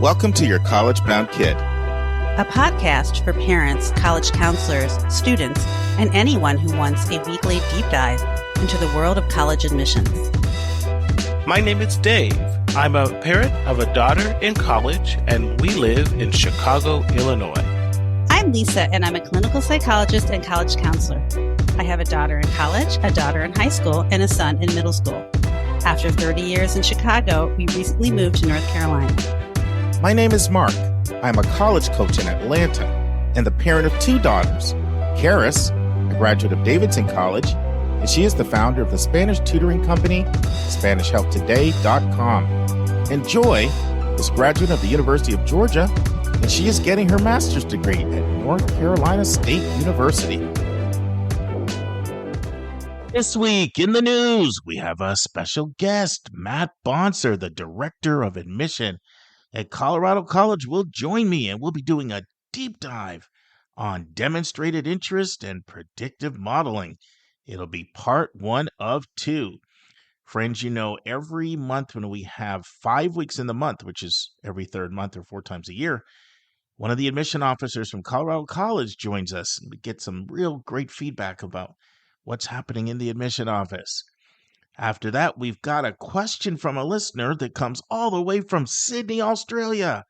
Welcome to Your College Bound Kid, a podcast for parents, college counselors, students, and anyone who wants a weekly deep dive into the world of college admissions. My name is Dave. I'm a parent of a daughter in college, and we live in Chicago, Illinois. I'm Lisa, and I'm a clinical psychologist and college counselor. I have a daughter in college, a daughter in high school, and a son in middle school. After 30 years in Chicago, we recently moved to North Carolina. My name is Mark. I'm a college coach in Atlanta and the parent of two daughters. Karis, a graduate of Davidson College, and she is the founder of the Spanish tutoring company, SpanishHelpToday.com. And Joy is a graduate of the University of Georgia, and she is getting her master's degree at North Carolina State University. This week in the news, we have a special guest, Matt Bonser, the Director of Admission at Colorado College, will join me, and we'll be doing a deep dive on demonstrated interest and predictive modeling. It'll be part 1 of 2. Friends, you know, every month when we have 5 weeks in the month, which is every third month or 4 times a year, one of the admission officers from Colorado College joins us, and we get some real great feedback about what's happening in the admission office. After that, we've got a question from a listener that comes all the way from Sydney, Australia.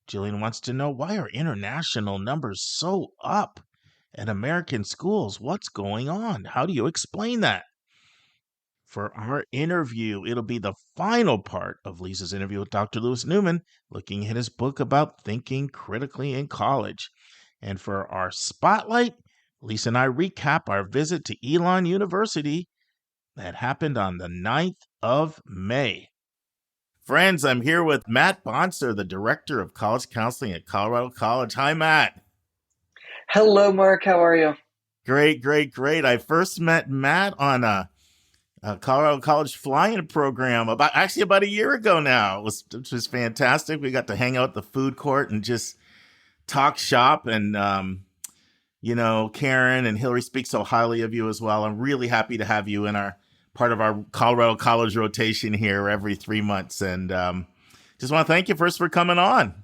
Gillian wants to know, why are international numbers so up at American schools? What's going on? How do you explain that? For our interview, it'll be the final part of Lisa's interview with Dr. Newman, looking at his book about thinking critically in college. And for our spotlight, Lisa and I recap our visit to Elon University that happened on the 9th of May. Friends, I'm here with Matt Bonser, the Director of College Counseling at Colorado College. Hi, Matt. Hello, Mark. How are you? Great. I first met Matt on a Colorado College fly-in program about a year ago now. It was fantastic. We got to hang out at the food court and just talk shop. And, Karen and Hillary speak so highly of you as well. I'm really happy to have you in our part of our Colorado College rotation here every 3 months. And just want to thank you first for coming on.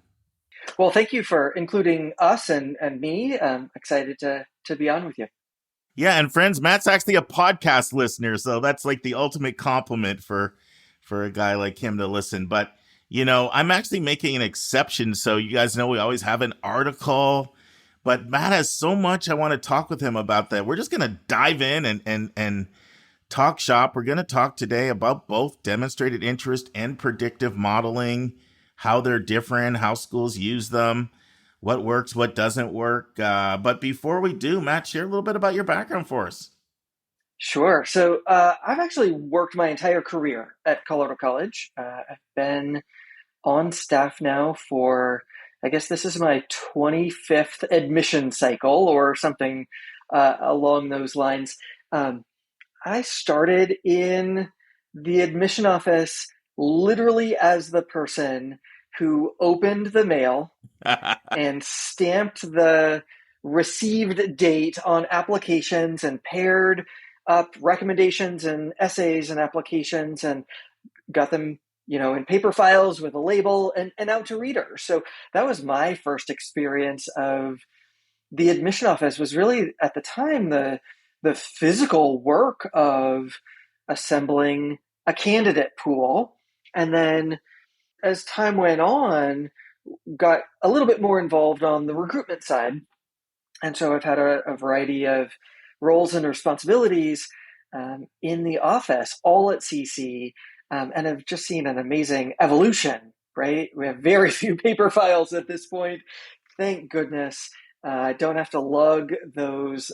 Well, thank you for including us and me. I'm excited to be on with you. Yeah, and friends, Matt's actually a podcast listener, so that's like the ultimate compliment for a guy like him to listen. But, I'm actually making an exception. So you guys know we always have an article, but Matt has so much I want to talk with him about that. We're just going to dive in and talk shop. We're going to talk today about both demonstrated interest and predictive modeling, how they're different, how schools use them, what works, what doesn't work. But before we do, Matt, share a little bit about your background for us. Sure. So I've actually worked my entire career at Colorado College. I've been on staff now for, I guess this is my 25th admission cycle or something along those lines. I started in the admission office literally as the person who opened the mail and stamped the received date on applications and paired up recommendations and essays and applications and got them, in paper files with a label and out to readers. So that was my first experience of the admission office. Was really at the time the physical work of assembling a candidate pool. And then as time went on, got a little bit more involved on the recruitment side. And so I've had a variety of roles and responsibilities in the office, all at CC, and I've just seen an amazing evolution, right? We have very few paper files at this point. Thank goodness. I don't have to lug those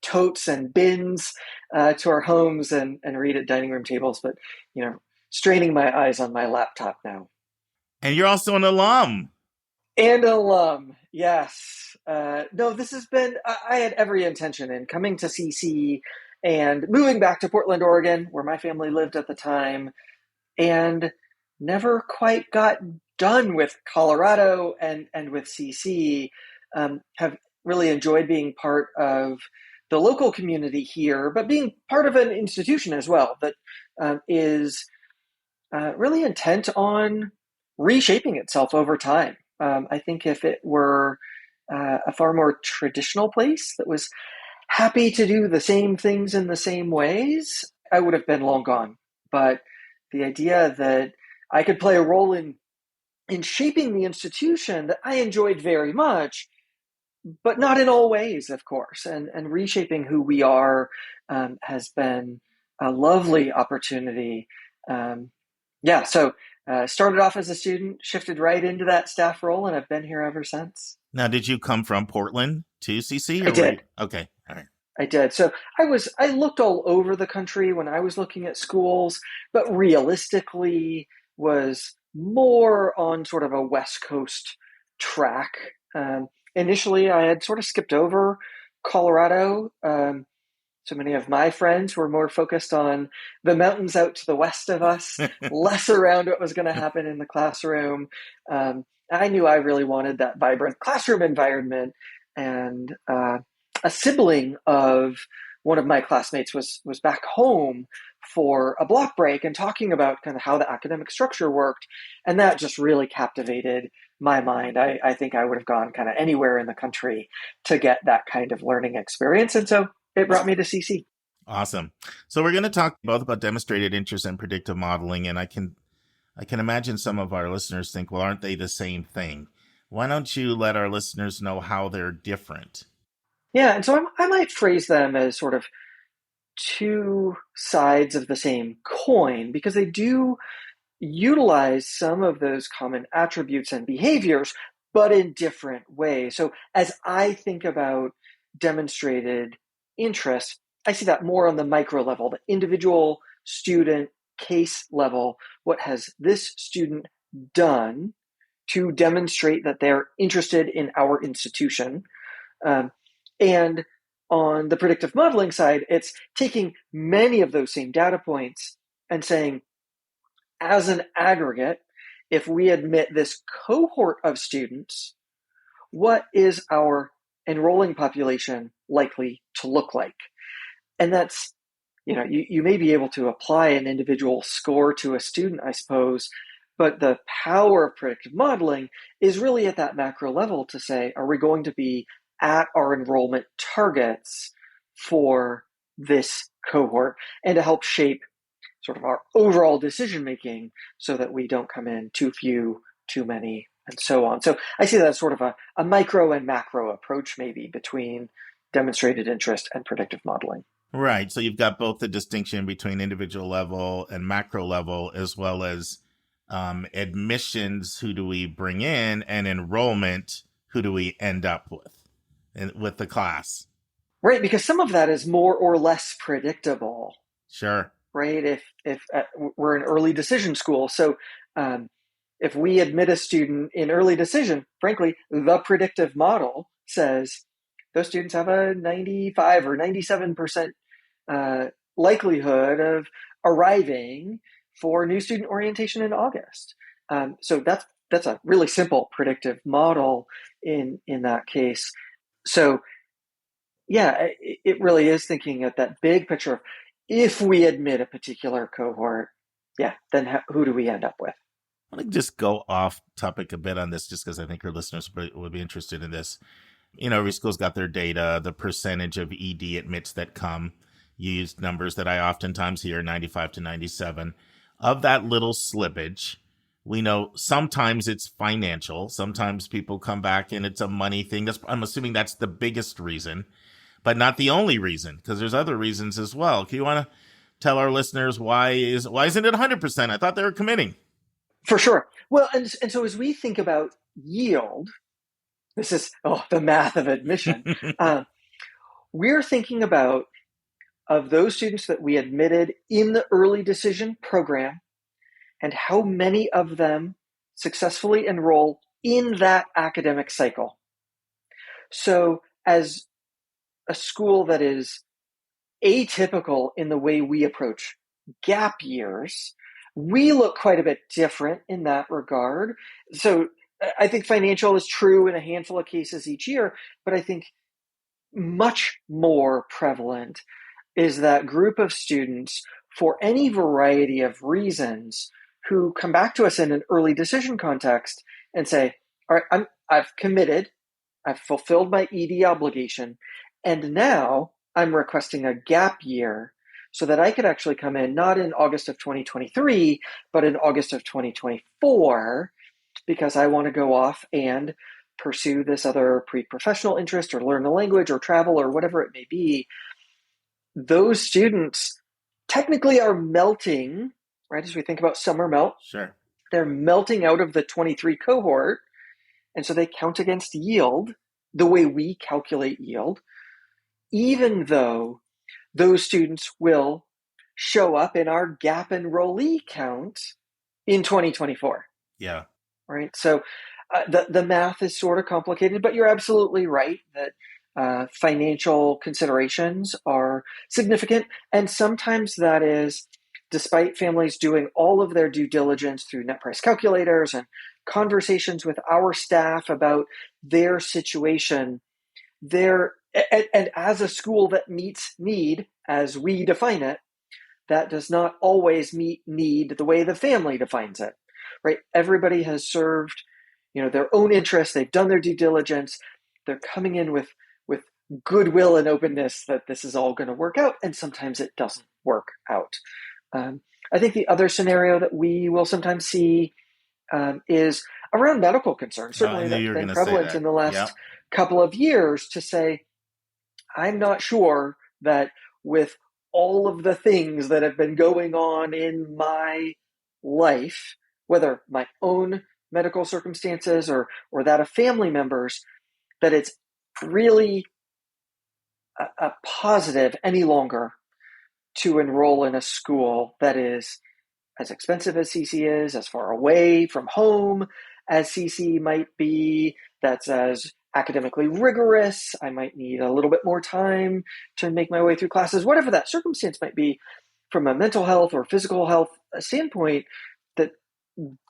totes and bins to our homes and read at dining room tables, but, straining my eyes on my laptop now. And you're also an alum. And an alum, yes. No, this has been, I had every intention in coming to CC and moving back to Portland, Oregon, where my family lived at the time, and never quite got done with Colorado and with CC. Have really enjoyed being part of the local community here, but being part of an institution as well that is really intent on reshaping itself over time. I think if it were a far more traditional place that was happy to do the same things in the same ways, I would have been long gone. But the idea that I could play a role in shaping the institution that I enjoyed very much, but not in all ways, of course, and reshaping who we are has been a lovely opportunity. So started off as a student, shifted right into that staff role, and I've been here ever since. Now, did you come from Portland to CC? I did. Okay, all right. I did. So I looked all over the country when I was looking at schools, but realistically was more on sort of a West Coast track. Initially, I had sort of skipped over Colorado. So many of my friends were more focused on the mountains out to the west of us, less around what was going to happen in the classroom. I knew I really wanted that vibrant classroom environment, and a sibling of one of my classmates was back home for a block break and talking about kind of how the academic structure worked. And that just really captivated my mind. I think I would have gone kind of anywhere in the country to get that kind of learning experience. And so it brought me to CC. Awesome. So we're going to talk both about demonstrated interest and predictive modeling. And I can imagine some of our listeners think, well, aren't they the same thing? Why don't you let our listeners know how they're different? Yeah, and so I might phrase them as sort of two sides of the same coin, because they do utilize some of those common attributes and behaviors, but in different ways. So as I think about demonstrated interest, I see that more on the micro level, the individual student case level. What has this student done to demonstrate that they're interested in our institution? And on the predictive modeling side, it's taking many of those same data points and saying, as an aggregate, if we admit this cohort of students, what is our enrolling population likely to look like? And that's, you may be able to apply an individual score to a student, I suppose, but the power of predictive modeling is really at that macro level to say, are we going to be at our enrollment targets for this cohort, and to help shape sort of our overall decision making so that we don't come in too few, too many, and so on. So I see that as sort of a micro and macro approach maybe between demonstrated interest and predictive modeling. Right. So you've got both the distinction between individual level and macro level, as well as admissions, who do we bring in, and enrollment, who do we end up with the class. Right, because some of that is more or less predictable. Sure. Right, if we're an early decision school, so if we admit a student in early decision, frankly, the predictive model says those students have a 95 or 97% likelihood of arriving for new student orientation in August. So that's a really simple predictive model in that case. So yeah, it really is thinking at that big picture of, if we admit a particular cohort, then who do we end up with? I want to just go off topic a bit on this, just because I think our listeners would be interested in this. Every school's got their data, the percentage of ED admits that come. You used numbers that I oftentimes hear, 95 to 97. Of that little slippage, we know sometimes it's financial. Sometimes people come back and it's a money thing. I'm assuming that's the biggest reason, but not the only reason, because there's other reasons as well. Do you want to tell our listeners why isn't it 100%? I thought they were committing. For sure. Well, and so as we think about yield, this is the math of admission. We're thinking about, of those students that we admitted in the early decision program, and how many of them successfully enroll in that academic cycle. So as a school that is atypical in the way we approach gap years, we look quite a bit different in that regard. So I think financial is true in a handful of cases each year, but I think much more prevalent is that group of students, for any variety of reasons, who come back to us in an early decision context and say, all right, I've committed, I've fulfilled my ED obligation, and now I'm requesting a gap year so that I could actually come in not in August of 2023, but in August of 2024, because I want to go off and pursue this other pre-professional interest or learn the language or travel or whatever it may be. Those students technically are melting, right? As we think about summer melt, Sure. they're melting out of the 23 cohort. And so they count against yield the way we calculate yield, even though those students will show up in our gap enrollee count in 2024. Yeah. Right. So the math is sort of complicated, but you're absolutely right that financial considerations are significant. And sometimes that is despite families doing all of their due diligence through net price calculators and conversations with our staff about their situation, and as a school that meets need as we define it, that does not always meet need the way the family defines it, right? Everybody has served, their own interests. They've done their due diligence. They're coming in with goodwill and openness that this is all going to work out. And sometimes it doesn't work out. I think the other scenario that we will sometimes see is around medical concerns. Certainly that's been prevalent in the last couple of years to say, I'm not sure that with all of the things that have been going on in my life, whether my own medical circumstances or that of family members, that it's really a positive any longer to enroll in a school that is as expensive as CC is, as far away from home as CC might be, that's as academically rigorous. I might need a little bit more time to make my way through classes, whatever that circumstance might be from a mental health or physical health standpoint,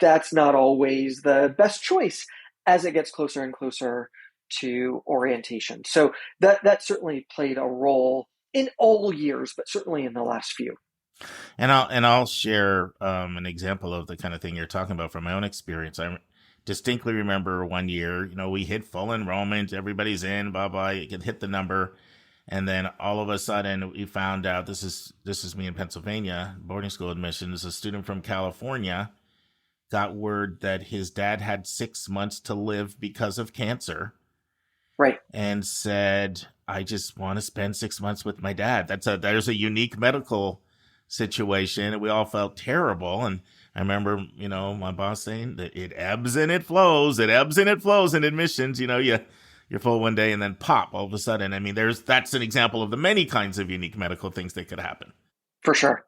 that's not always the best choice as it gets closer and closer to orientation. So that certainly played a role in all years, but certainly in the last few. And I'll share an example of the kind of thing you're talking about from my own experience. I distinctly remember one year, we hit full enrollment, everybody's in, blah blah, you can hit the number, and then all of a sudden we found out this is me in Pennsylvania, boarding school admissions. A student from California got word that his dad had 6 months to live because of cancer. Right. And said, I just want to spend 6 months with my dad. There's a unique medical situation. We all felt terrible. And I remember, my boss saying that it ebbs and it flows. It ebbs and it flows in admissions. You're full one day and then pop all of a sudden. I mean, that's an example of the many kinds of unique medical things that could happen. For sure.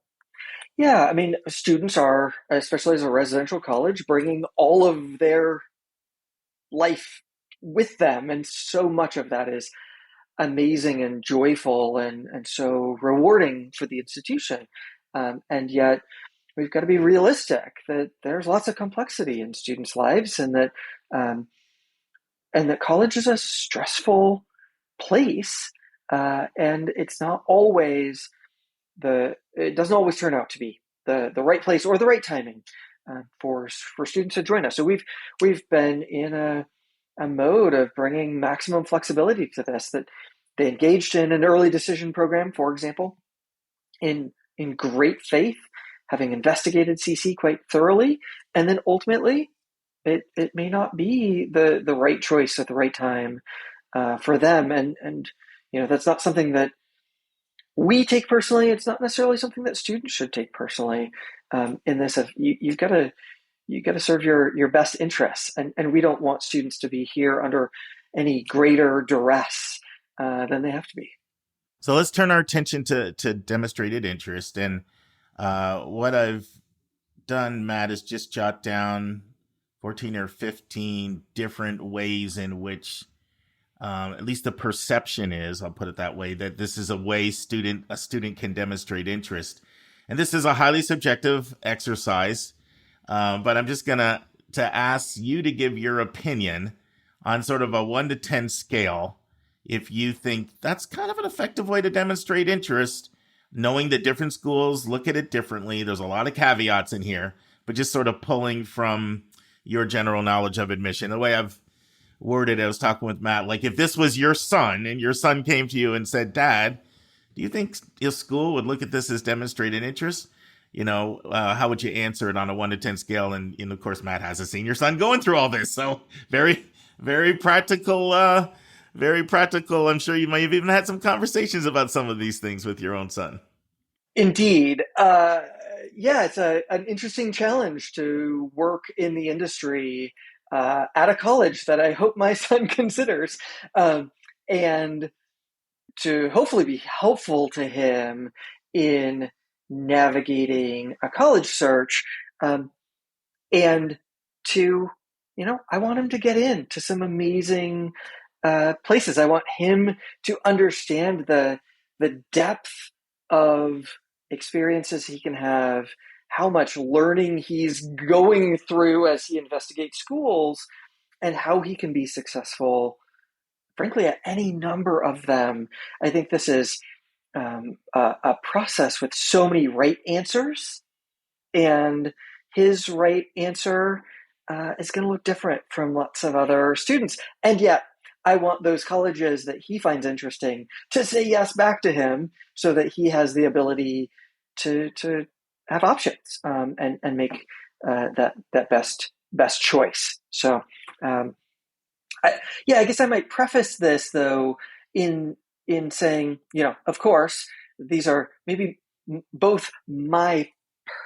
Yeah. I mean, students are, especially as a residential college, bringing all of their life with them. And so much of that is amazing and joyful and so rewarding for the institution. And yet we've got to be realistic that there's lots of complexity in students' lives and that college is a stressful place. And it's not always it doesn't always turn out to be the right place or the right timing for students to join us. So we've been in a mode of bringing maximum flexibility to this, that they engaged in an early decision program, for example, in great faith, having investigated CC quite thoroughly, and then ultimately it may not be the right choice at the right time for them, and that's not something that we take personally. It's not necessarily something that students should take personally. In this, you've got to serve your best interests, and we don't want students to be here under any greater duress than they have to be. So let's turn our attention to demonstrated interest. And what I've done, Matt, is just jot down 14 or 15 different ways in which, at least the perception is, I'll put it that way, that this is a way a student can demonstrate interest. And this is a highly subjective exercise, but I'm just going to ask you to give your opinion on sort of a 1 to 10 scale, if you think that's kind of an effective way to demonstrate interest, knowing that different schools look at it differently. There's a lot of caveats in here, but just sort of pulling from your general knowledge of admission. The way I've worded it, I was talking with Matt, like if this was your son and your son came to you and said, Dad, do you think your school would look at this as demonstrated interest? How would you answer it on a 1 to 10 scale? And of course, Matt has a senior son going through all this. So very, very practical, very practical. I'm sure you might have even had some conversations about some of these things with your own son. Indeed. It's an interesting challenge to work in the industry at a college that I hope my son considers, and to hopefully be helpful to him in navigating a college search, and to, I want him to get into some amazing places. I want him to understand the depth of experiences he can have, how much learning he's going through as he investigates schools, and how he can be successful, frankly, at any number of them. I think this is a process with so many right answers, and his right answer is going to look different from lots of other students. And yet, I want those colleges that he finds interesting to say yes back to him, so that he has the ability to have options, and make that best choice. So, I guess I might preface this though in saying, of course, these are maybe both my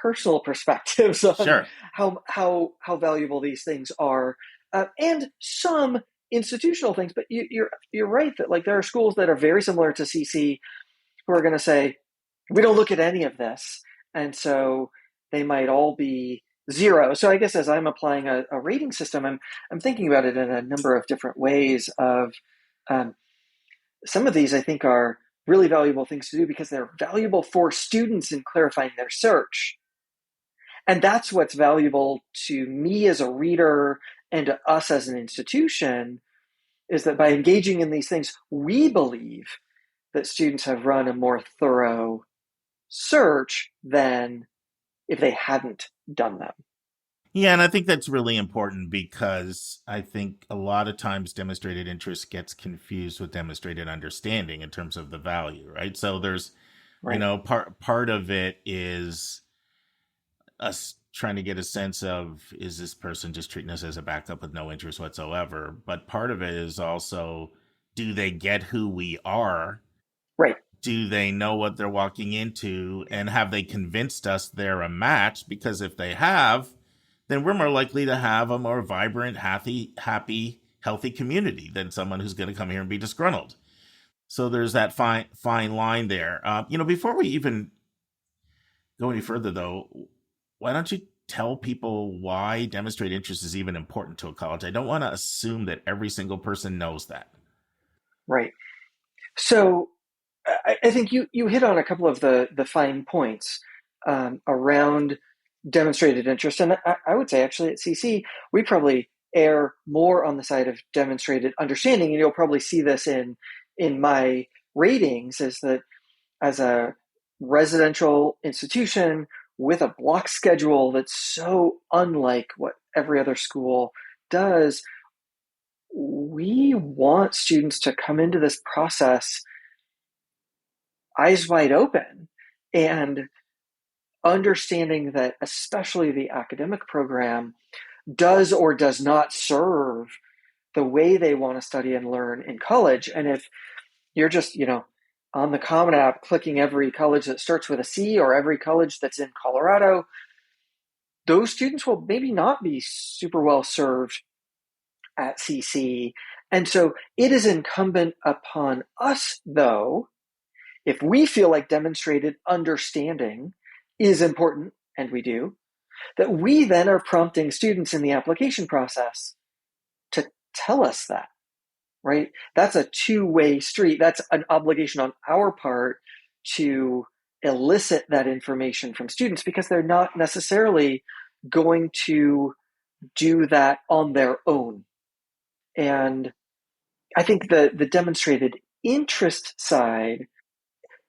personal perspectives on Sure. how valuable these things are, and some institutional things. But you're right that like there are schools that are very similar to CC who are going to say, we don't look at any of this, and so they might all be 0. So I guess as I'm applying a rating system, I'm thinking about it in a number of different ways. Of some of these I think are really valuable things to do because they're valuable for students in clarifying their search. And that's what's valuable to me as a reader and to us as an institution, is that by engaging in these things, we believe that students have run a more thorough search than if they hadn't done them. Yeah, and I think that's really important because I think a lot of times demonstrated interest gets confused with demonstrated understanding in terms of the value, right? So there's, Right. Part of it is us trying to get a sense of, is this person just treating us as a backup with no interest whatsoever? But part of it is also, do they get who we are? Right. Do they know what they're walking into? And have they convinced us they're a match? Because if they have, then we're more likely to have a more vibrant, happy, healthy community than someone who's going to come here and be disgruntled. So there's that fine line there. Before we even go any further, though, why don't you tell people why demonstrated interest is even important to a college? I don't want to assume that every single person knows that. Right. So I think you hit on a couple of the fine points around demonstrated interest. And I would say actually at CC, we probably err more on the side of demonstrated understanding. And you'll probably see this in my ratings, is that as a residential institution with a block schedule that's so unlike what every other school does, we want students to come into this process eyes wide open and understanding that especially the academic program does or does not serve the way they want to study and learn in college. And if you're just, on the Common App clicking every college that starts with a C or every college that's in Colorado, those students will maybe not be super well served at CC. And so it is incumbent upon us, though, if we feel like demonstrated understanding is important, and we do, that we then are prompting students in the application process to tell us that, right? That's a two-way street. That's an obligation on our part to elicit that information from students, because they're not necessarily going to do that on their own. And I think the demonstrated interest side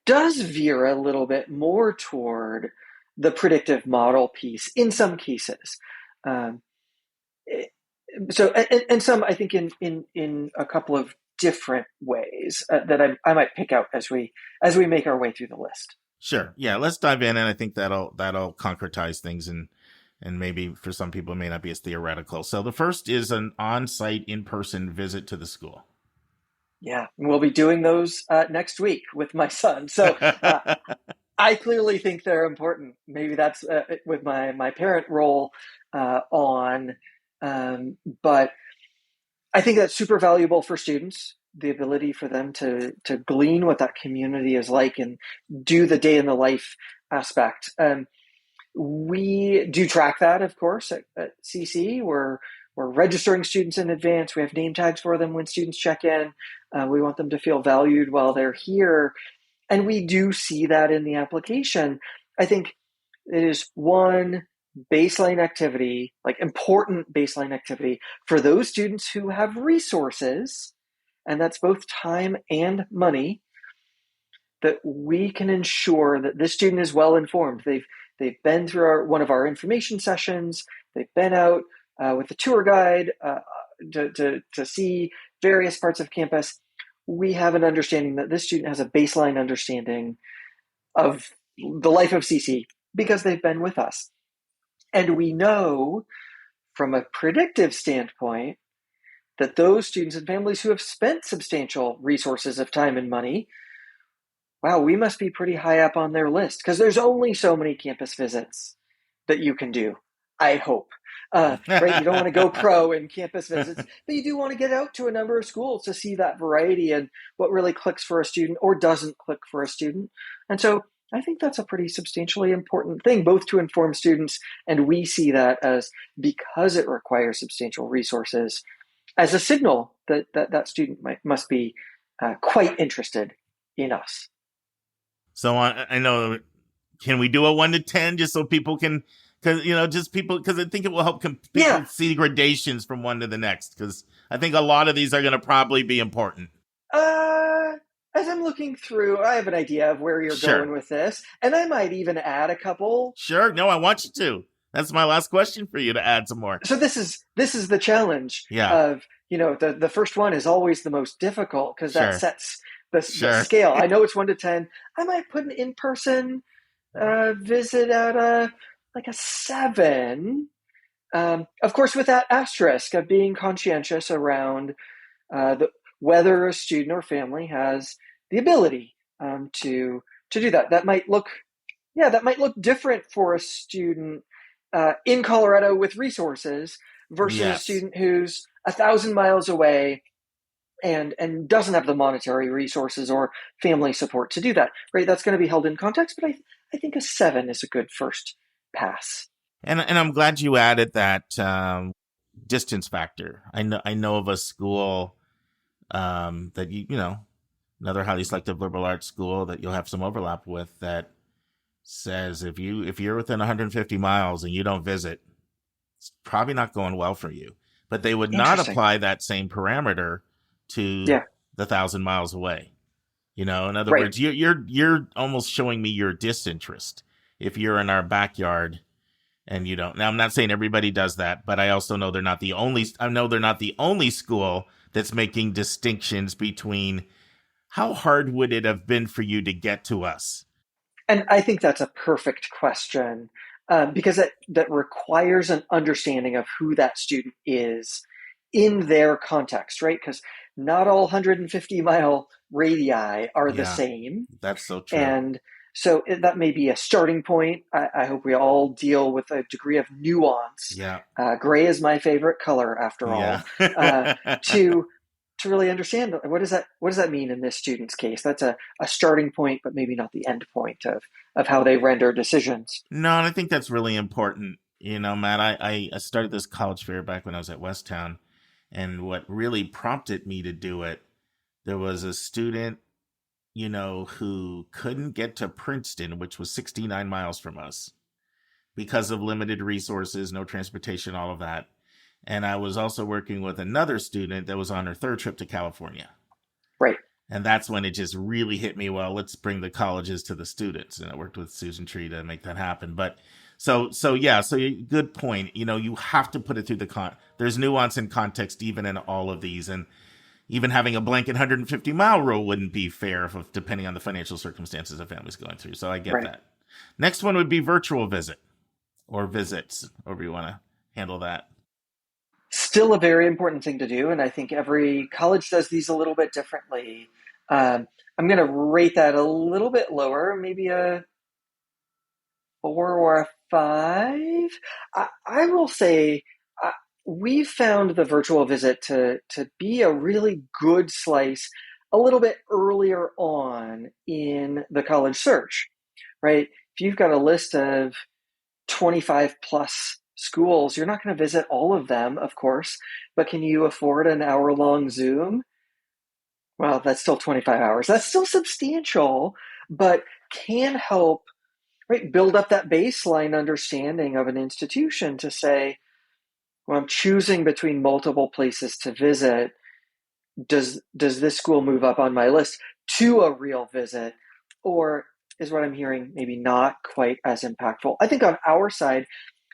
does veer a little bit more toward the predictive model piece in some cases. So, and some, I think, in a couple of different ways that I might pick out as we make our way through the list. Sure. Yeah, let's dive in, and I think that'll concretize things, and maybe for some people it may not be as theoretical. So the first is an on-site, in-person visit to the school. Yeah, we'll be doing those next week with my son. So I clearly think they're important. Maybe that's with my parent role on, but I think that's super valuable for students, the ability for them to glean what that community is like and do the day in the life aspect. We do track that, of course, at CC. We're registering students in advance. We have name tags for them when students check in. We want them to feel valued while they're here. And we do see that in the application. I think it is one baseline activity, like important baseline activity for those students who have resources, and that's both time and money, that we can ensure that this student is well informed. They've been through one of our information sessions. They've been out with the tour guide to see various parts of campus. We have an understanding that this student has a baseline understanding of the life of CC because they've been with us. And we know from a predictive standpoint that those students and families who have spent substantial resources of time and money, wow, we must be pretty high up on their list because there's only so many campus visits that you can do, I hope. Right? You don't want to go pro in campus visits, but you do want to get out to a number of schools to see that variety and what really clicks for a student or doesn't click for a student. And so I think that's a pretty substantially important thing, both to inform students, and we see that as, because it requires substantial resources, as a signal that student must be quite interested in us. So I know, can we do a 1 to 10 just so people can, because I think it will help people see gradations from one to the next, because I think a lot of these are going to probably be important. As I'm looking through, I have an idea of where you're going with this, and I might even add a couple. Sure. No, I want you to. That's my last question for you, to add some more. So this is the challenge of, the first one is always the most difficult because that sets the scale. I know it's 1 to 10. I might put an in-person visit at a 7. Of course, with that asterisk of being conscientious around whether a student or family has the ability to do that. That might look different for a student in Colorado with resources versus a student who's 1,000 miles away and doesn't have the monetary resources or family support to do that. Right? That's going to be held in context, but I think a 7 is a good first pass. And I'm glad you added that distance factor. I know of a school that another highly selective liberal arts school that you'll have some overlap with, that says if you're within 150 miles and you don't visit, it's probably not going well for you. But they would not apply that same parameter to the 1,000 miles away. In other words, you're almost showing me your disinterest if you're in our backyard and you don't. Now, I'm not saying everybody does that, but I also know they're not the only school that's making distinctions between how hard would it have been for you to get to us. And I think that's a perfect question because that requires an understanding of who that student is in their context, right? Because not all 150-mile radii are the same. That's so true. And so that may be a starting point. I hope we all deal with a degree of nuance. Yeah. Gray is my favorite color, after all. To really understand what does that mean in this student's case. That's a starting point, but maybe not the end point of how they render decisions. No, and I think that's really important. Matt, I started this college fair back when I was at Westtown, and what really prompted me to do it, there was a student, who couldn't get to Princeton, which was 69 miles from us, because of limited resources, no transportation, all of that. And I was also working with another student that was on her 3rd trip to California. Right. And that's when it just really hit me. Well, let's bring the colleges to the students. And I worked with Susan Tree to make that happen. But so good point. You have to put it through there's nuance and context even in all of these. And even having a blanket 150-mile rule wouldn't be fair depending on the financial circumstances a family's going through. So I get that. Next one would be virtual visit or visits, however you want to handle that. Still a very important thing to do, and I think every college does these a little bit differently. I'm going to rate that a little bit lower, maybe a 4 or a 5. I will say we've found the virtual visit to be a really good slice a little bit earlier on in the college search, right? If you've got a list of 25 plus schools, you're not going to visit all of them, of course, but can you afford an hour-long Zoom? Well, that's still 25 hours. That's still substantial, but can help, right, build up that baseline understanding of an institution to say, well, I'm choosing between multiple places to visit. Does this school move up on my list to a real visit? Or is what I'm hearing maybe not quite as impactful? I think on our side,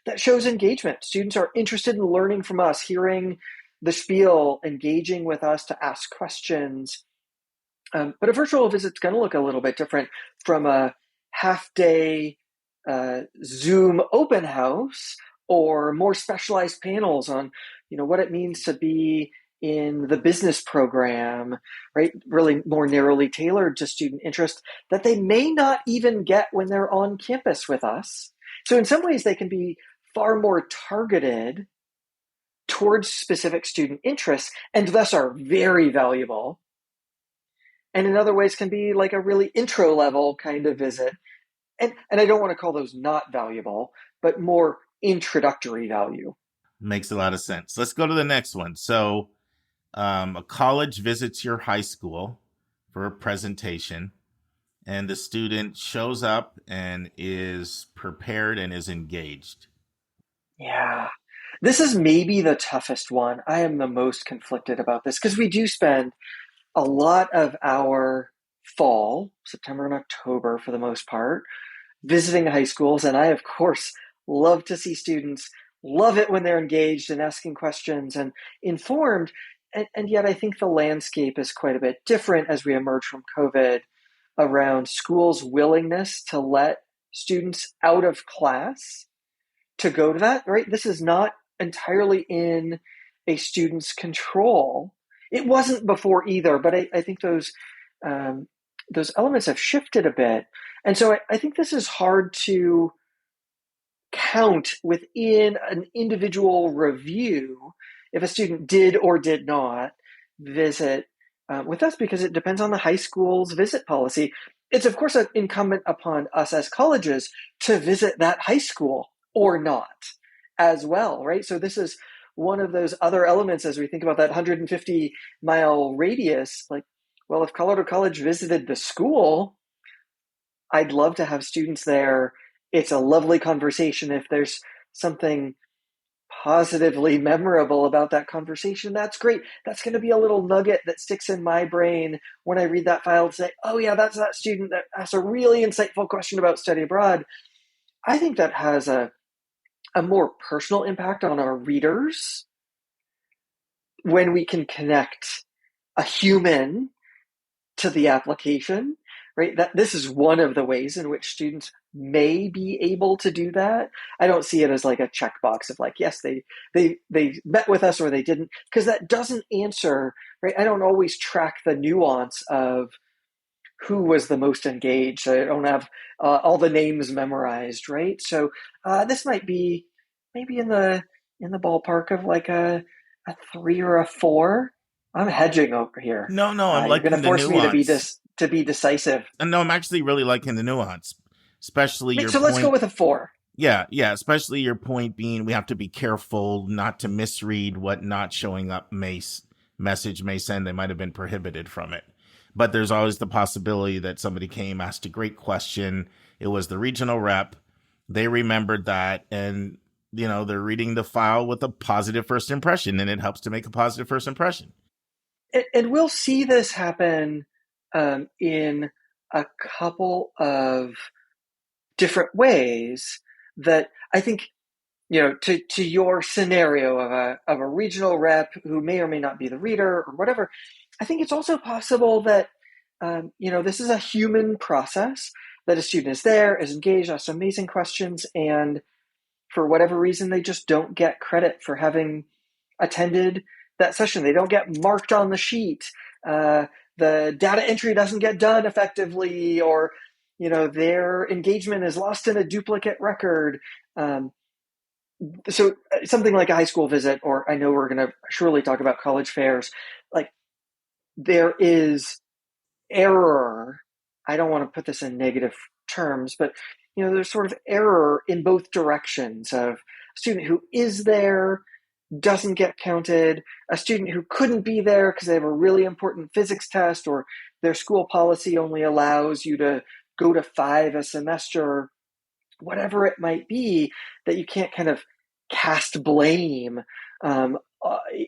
that shows engagement. Students are interested in learning from us, hearing the spiel, engaging with us to ask questions. But a virtual visit's going to look a little bit different from a half-day Zoom open house or more specialized panels on, what it means to be in the business program, right? Really more narrowly tailored to student interest that they may not even get when they're on campus with us. So in some ways, they can be far more targeted towards specific student interests and thus are very valuable. And in other ways can be like a really intro level kind of visit. And I don't want to call those not valuable, but more introductory value. Makes a lot of sense. Let's go to the next one. So a college visits your high school for a presentation, and the student shows up and is prepared and is engaged. Yeah, this is maybe the toughest one. I am the most conflicted about this because we do spend a lot of our fall, September and October for the most part, visiting high schools. And I, of course, love to see students love it when they're engaged and asking questions and informed. And yet I think the landscape is quite a bit different as we emerge from COVID around schools' willingness to let students out of class to go to that, right? This is not entirely in a student's control. It wasn't before either, but I think those elements have shifted a bit. And so I think this is hard to count within an individual review if a student did or did not visit with us, because it depends on the high school's visit policy. It's, of course, incumbent upon us as colleges to visit that high school or not as well, right? So this is one of those other elements as we think about that 150-mile radius. Like, well, if Colorado College visited the school, I'd love to have students there. It's a lovely conversation. If there's something positively memorable about that conversation, that's great. That's going to be a little nugget that sticks in my brain when I read that file and say, oh yeah, that's that student that asked a really insightful question about study abroad. I think that has a more personal impact on our readers when we can connect a human to the application, right? That this is one of the ways in which students may be able to do that. I don't see it as like a checkbox of like, yes, they met with us or they didn't, because that doesn't answer, right? I don't always track the nuance of who was the most engaged. I don't have all the names memorized, right? So this might be maybe in the ballpark of like a 3 or a 4. I'm hedging over here. No, I'm liking the nuance. You're going to force me to be decisive. And no, I'm actually really liking the nuance, especially your point. So let's go with a 4. Yeah, especially your point being we have to be careful not to misread what not showing up message may send. They might have been prohibited from it. But there's always the possibility that somebody came, asked a great question. It was the regional rep. They remembered that. And, they're reading the file with a positive first impression. And it helps to make a positive first impression. And we'll see this happen in a couple of different ways that I think, to your scenario of a regional rep who may or may not be the reader or whatever, I think it's also possible that, this is a human process, that a student is there, is engaged, asks amazing questions, and for whatever reason, they just don't get credit for having attended that session. They don't get marked on the sheet. The data entry doesn't get done effectively, or their engagement is lost in a duplicate record. So something like a high school visit, or I know we're going to surely talk about college fairs, like there is error. I don't want to put this in negative terms, but there's sort of error in both directions of a student who is there doesn't get counted, a student who couldn't be there because they have a really important physics test, or their school policy only allows you to go to 5 a semester, whatever it might be, that you can't kind of cast blame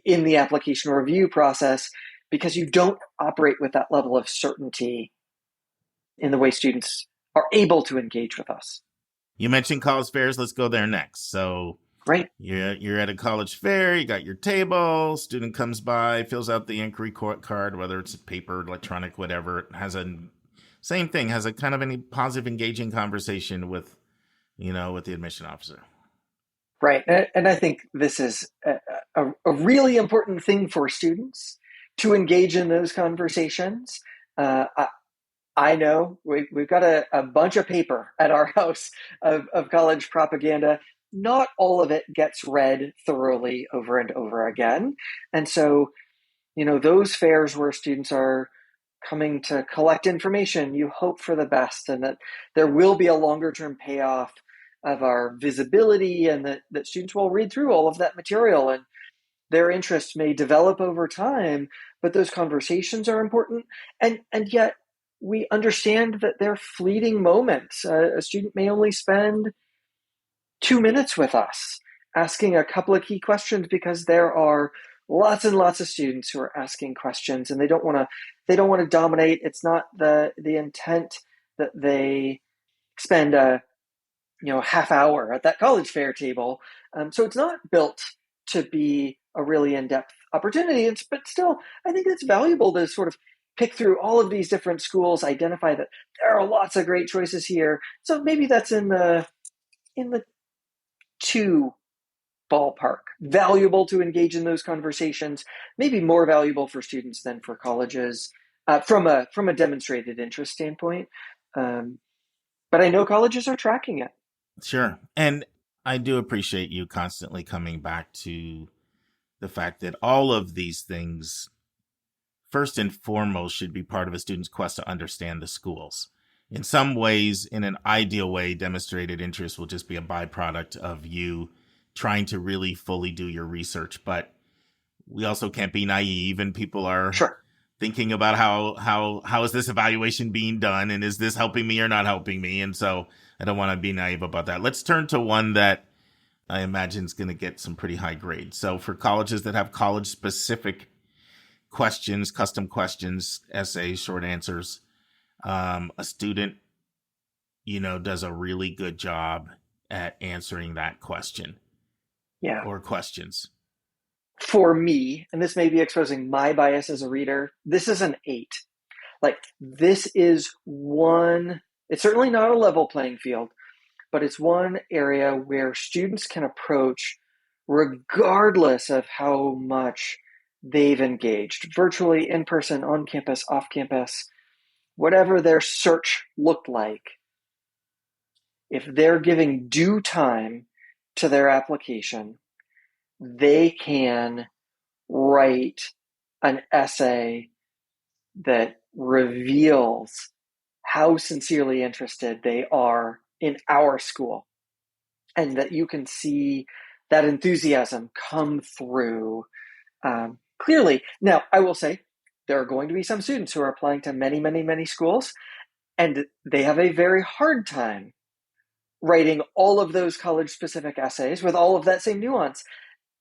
in the application review process because you don't operate with that level of certainty in the way students are able to engage with us. You mentioned college fairs. Let's go there next. So right, you're at a college fair. You got your table. Student comes by, fills out the inquiry card, whether it's paper, electronic, whatever. It has has a kind of any positive, engaging conversation with the admission officer. Right. And I think this is a really important thing for students to engage in those conversations. I know we've got a bunch of paper at our house of college propaganda. Not all of it gets read thoroughly over and over again. And so, those fairs where students are coming to collect information, you hope for the best and that there will be a longer term payoff of our visibility, and that students will read through all of that material and their interest may develop over time, but those conversations are important. And yet we understand that they're fleeting moments. A student may only spend 2 minutes with us asking a couple of key questions because there are lots and lots of students who are asking questions and they don't want to dominate. It's not the intent that they spend a half hour at that college fair table. So it's not built to be a really in-depth opportunity. But still, I think it's valuable to sort of pick through all of these different schools, identify that there are lots of great choices here. So maybe that's in the 2 ballpark. Valuable to engage in those conversations, maybe more valuable for students than for colleges from a demonstrated interest standpoint. But I know colleges are tracking it. Sure. And I do appreciate you constantly coming back to the fact that all of these things, first and foremost, should be part of a student's quest to understand the schools. In some ways, in an ideal way, demonstrated interest will just be a byproduct of you trying to really fully do your research. But we also can't be naive, and people are thinking about how is this evaluation being done, and is this helping me or not helping me? And so I don't want to be naive about that. Let's turn to one that I imagine is going to get some pretty high grades. So for colleges that have college-specific questions, custom questions, essays, short answers, a student, does a really good job at answering that question. Yeah. Or questions. For me, and this may be exposing my bias as a reader, this is an 8. Like, this is one, it's certainly not a level playing field, but it's one area where students can approach regardless of how much they've engaged, virtually, in person, on campus, off campus, whatever their search looked like. If they're giving due time to their application, they can write an essay that reveals how sincerely interested they are in our school, and that you can see that enthusiasm come through clearly. Now, I will say there are going to be some students who are applying to many, many, many schools, and they have a very hard time writing all of those college-specific essays with all of that same nuance.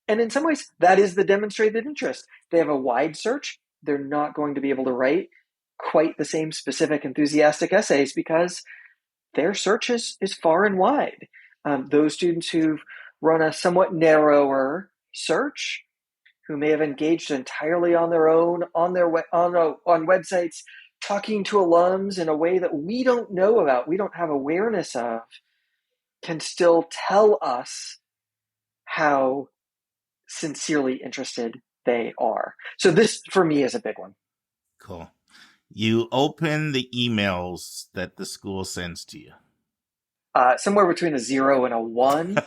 And in some ways, that is the demonstrated interest. They have a wide search. They're not going to be able to write quite the same specific enthusiastic essays because their search is far and wide. Those students who've run a somewhat narrower search, who may have engaged entirely on their own, on websites, talking to alums in a way that we don't know about, we don't have awareness of, can still tell us how sincerely interested they are. So this, for me, is a big one. Cool. You open the emails that the school sends to you. Somewhere between a 0 and a 1.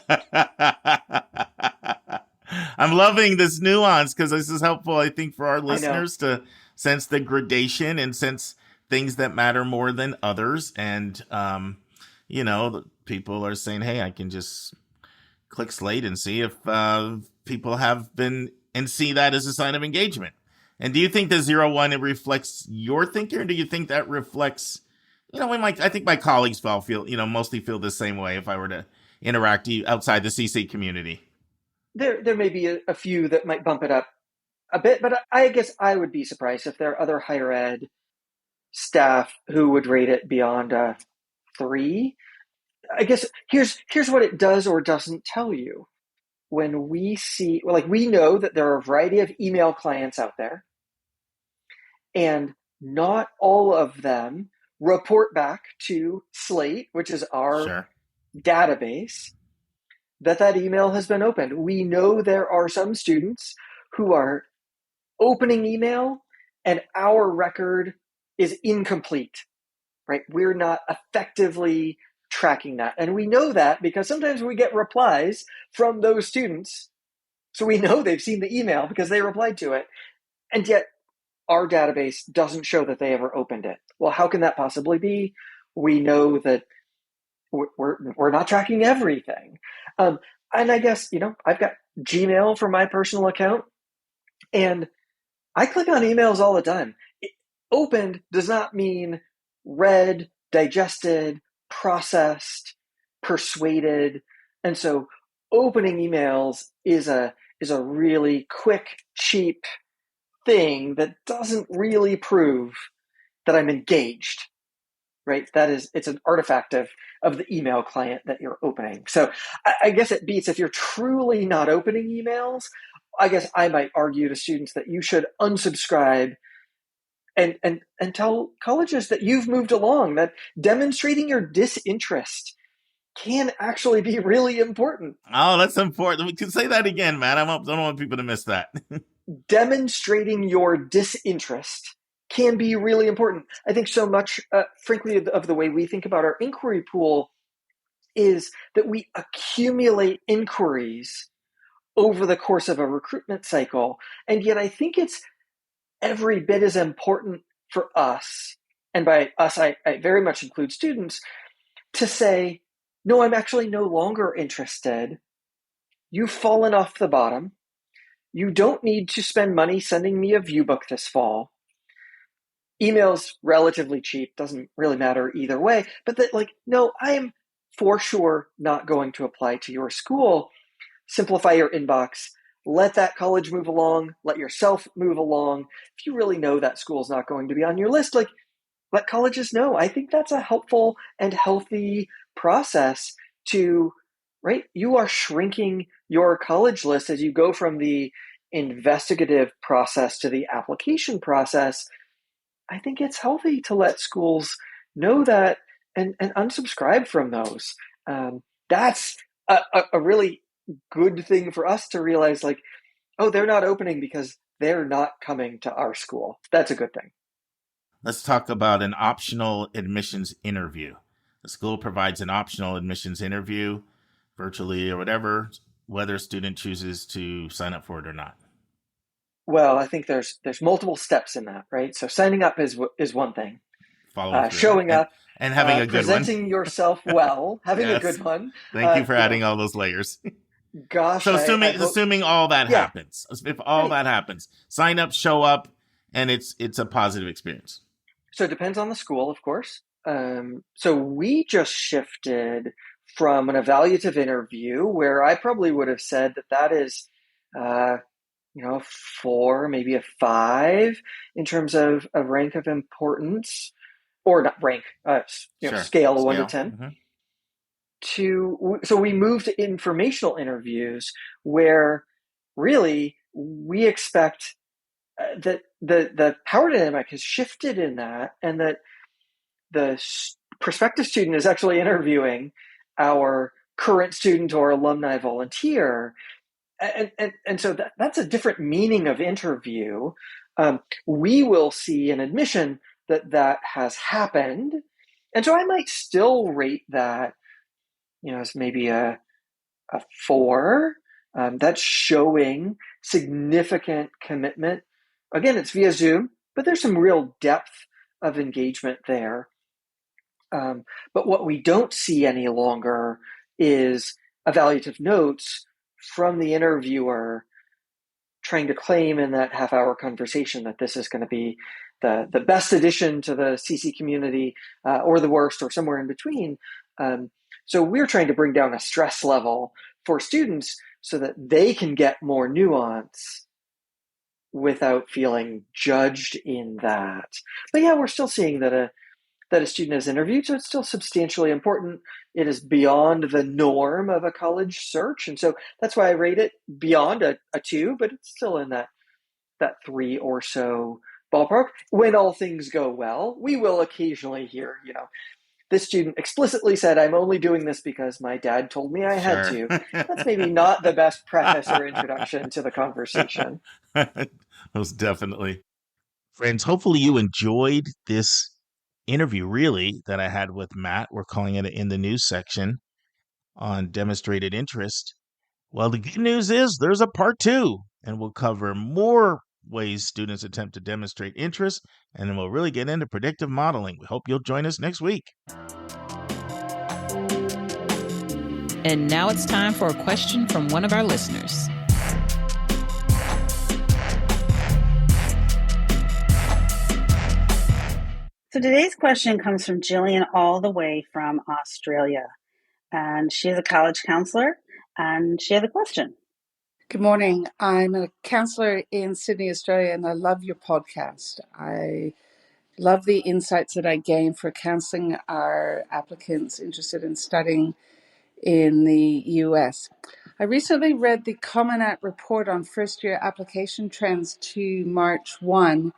I'm loving this nuance because this is helpful, I think, for our listeners to sense the gradation and sense things that matter more than others. And, people are saying, hey, I can just click Slate and see if people have been, and see that as a sign of engagement. And do you think the 0-1, it reflects your thinking, or do you think that reflects, I think my colleagues mostly feel the same way if I were to interact outside the CC community? There may be a few that might bump it up a bit, but I guess I would be surprised if there are other higher ed staff who would rate it beyond a 3. I guess here's what it does or doesn't tell you. When we see, we know that there are a variety of email clients out there, and not all of them report back to Slate, which is our database, that email has been opened. We know there are some students who are opening email and our record is incomplete, right? We're not effectively tracking that. And we know that because sometimes we get replies from those students. So we know they've seen the email because they replied to it. And yet our database doesn't show that they ever opened it. Well, how can that possibly be? We know that we're not tracking everything. And I guess, I've got Gmail for my personal account, and I click on emails all the time. Opened does not mean read, digested, processed, persuaded. And so opening emails is a really quick, cheap thing that doesn't really prove that I'm engaged, right? It's an artifact of the email client that you're opening. So I guess it beats if you're truly not opening emails. I guess I might argue to students that you should unsubscribe and tell colleges that you've moved along, that demonstrating your disinterest can actually be really important. Oh, that's important. We can say that again, man. I don't want people to miss that. Demonstrating your disinterest can be really important. I think so much, frankly, of the way we think about our inquiry pool is that we accumulate inquiries over the course of a recruitment cycle. And yet I think it's every bit as important for us, and by us, I very much include students, to say, no, I'm actually no longer interested. You've fallen off the bottom. You don't need to spend money sending me a view book this fall. Email's relatively cheap, doesn't really matter either way, but that no, I am for sure not going to apply to your school. Simplify your inbox. Let that college move along. Let yourself move along. If you really know that school's not going to be on your list, let colleges know. I think that's a helpful and healthy process to, right? You are shrinking your college list as you go from the investigative process to the application process. I think it's healthy to let schools know that and unsubscribe from those. That's a really good thing for us to realize, they're not opening because they're not coming to our school. That's a good thing. Let's talk about an optional admissions interview. The school provides an optional admissions interview, virtually or whatever, whether a student chooses to sign up for it or not. Well, I think there's multiple steps in that, right? So signing up is one thing. Showing up and having a good one. Presenting yourself well, having a good one. Thank you for adding all those layers. Gosh. So assuming all that happens, if all that happens, sign up, show up, and it's a positive experience. So it depends on the school, of course. So we just shifted from an evaluative interview where I probably would have said that is 4, maybe a 5 in terms of rank of importance, or not rank, Sure. scale of 1 to 10. Mm-hmm. So we moved to informational interviews where really we expect that the power dynamic has shifted in that, and that the prospective student is actually interviewing our current student or alumni volunteer. And so that's a different meaning of interview. We will see in admission that has happened. And so I might still rate that, as maybe a 4. That's showing significant commitment. Again, it's via Zoom, but there's some real depth of engagement there. But what we don't see any longer is evaluative notes from the interviewer trying to claim in that half-hour conversation that this is going to be the best addition to the CC community, or the worst, or somewhere in between. So we're trying to bring down a stress level for students so that they can get more nuance without feeling judged in that. But yeah, we're still seeing that a student is interviewed, so it's still substantially important. It is beyond the norm of a college search, and so that's why I rate it beyond a 2, but it's still in that 3 or so ballpark. When all things go well, we will occasionally hear, this student explicitly said, "I'm only doing this because my dad told me I had to." That's maybe not the best preface or introduction to the conversation. Most definitely. Friends, hopefully you enjoyed this interview, really, that I had with Matt. We're calling it in the news section on demonstrated interest. Well, the good news is there's a part 2, and we'll cover more ways students attempt to demonstrate interest, and then we'll really get into predictive modeling. We hope you'll join us next week. And now it's time for a question from one of our listeners. So today's question comes from Gillian, all the way from Australia. And she is a college counselor, and she has a question. Good morning. I'm a counselor in Sydney, Australia, and I love your podcast. I love the insights that I gain for counseling our applicants interested in studying in the US. I recently read the Common App report on first-year application trends to March 1,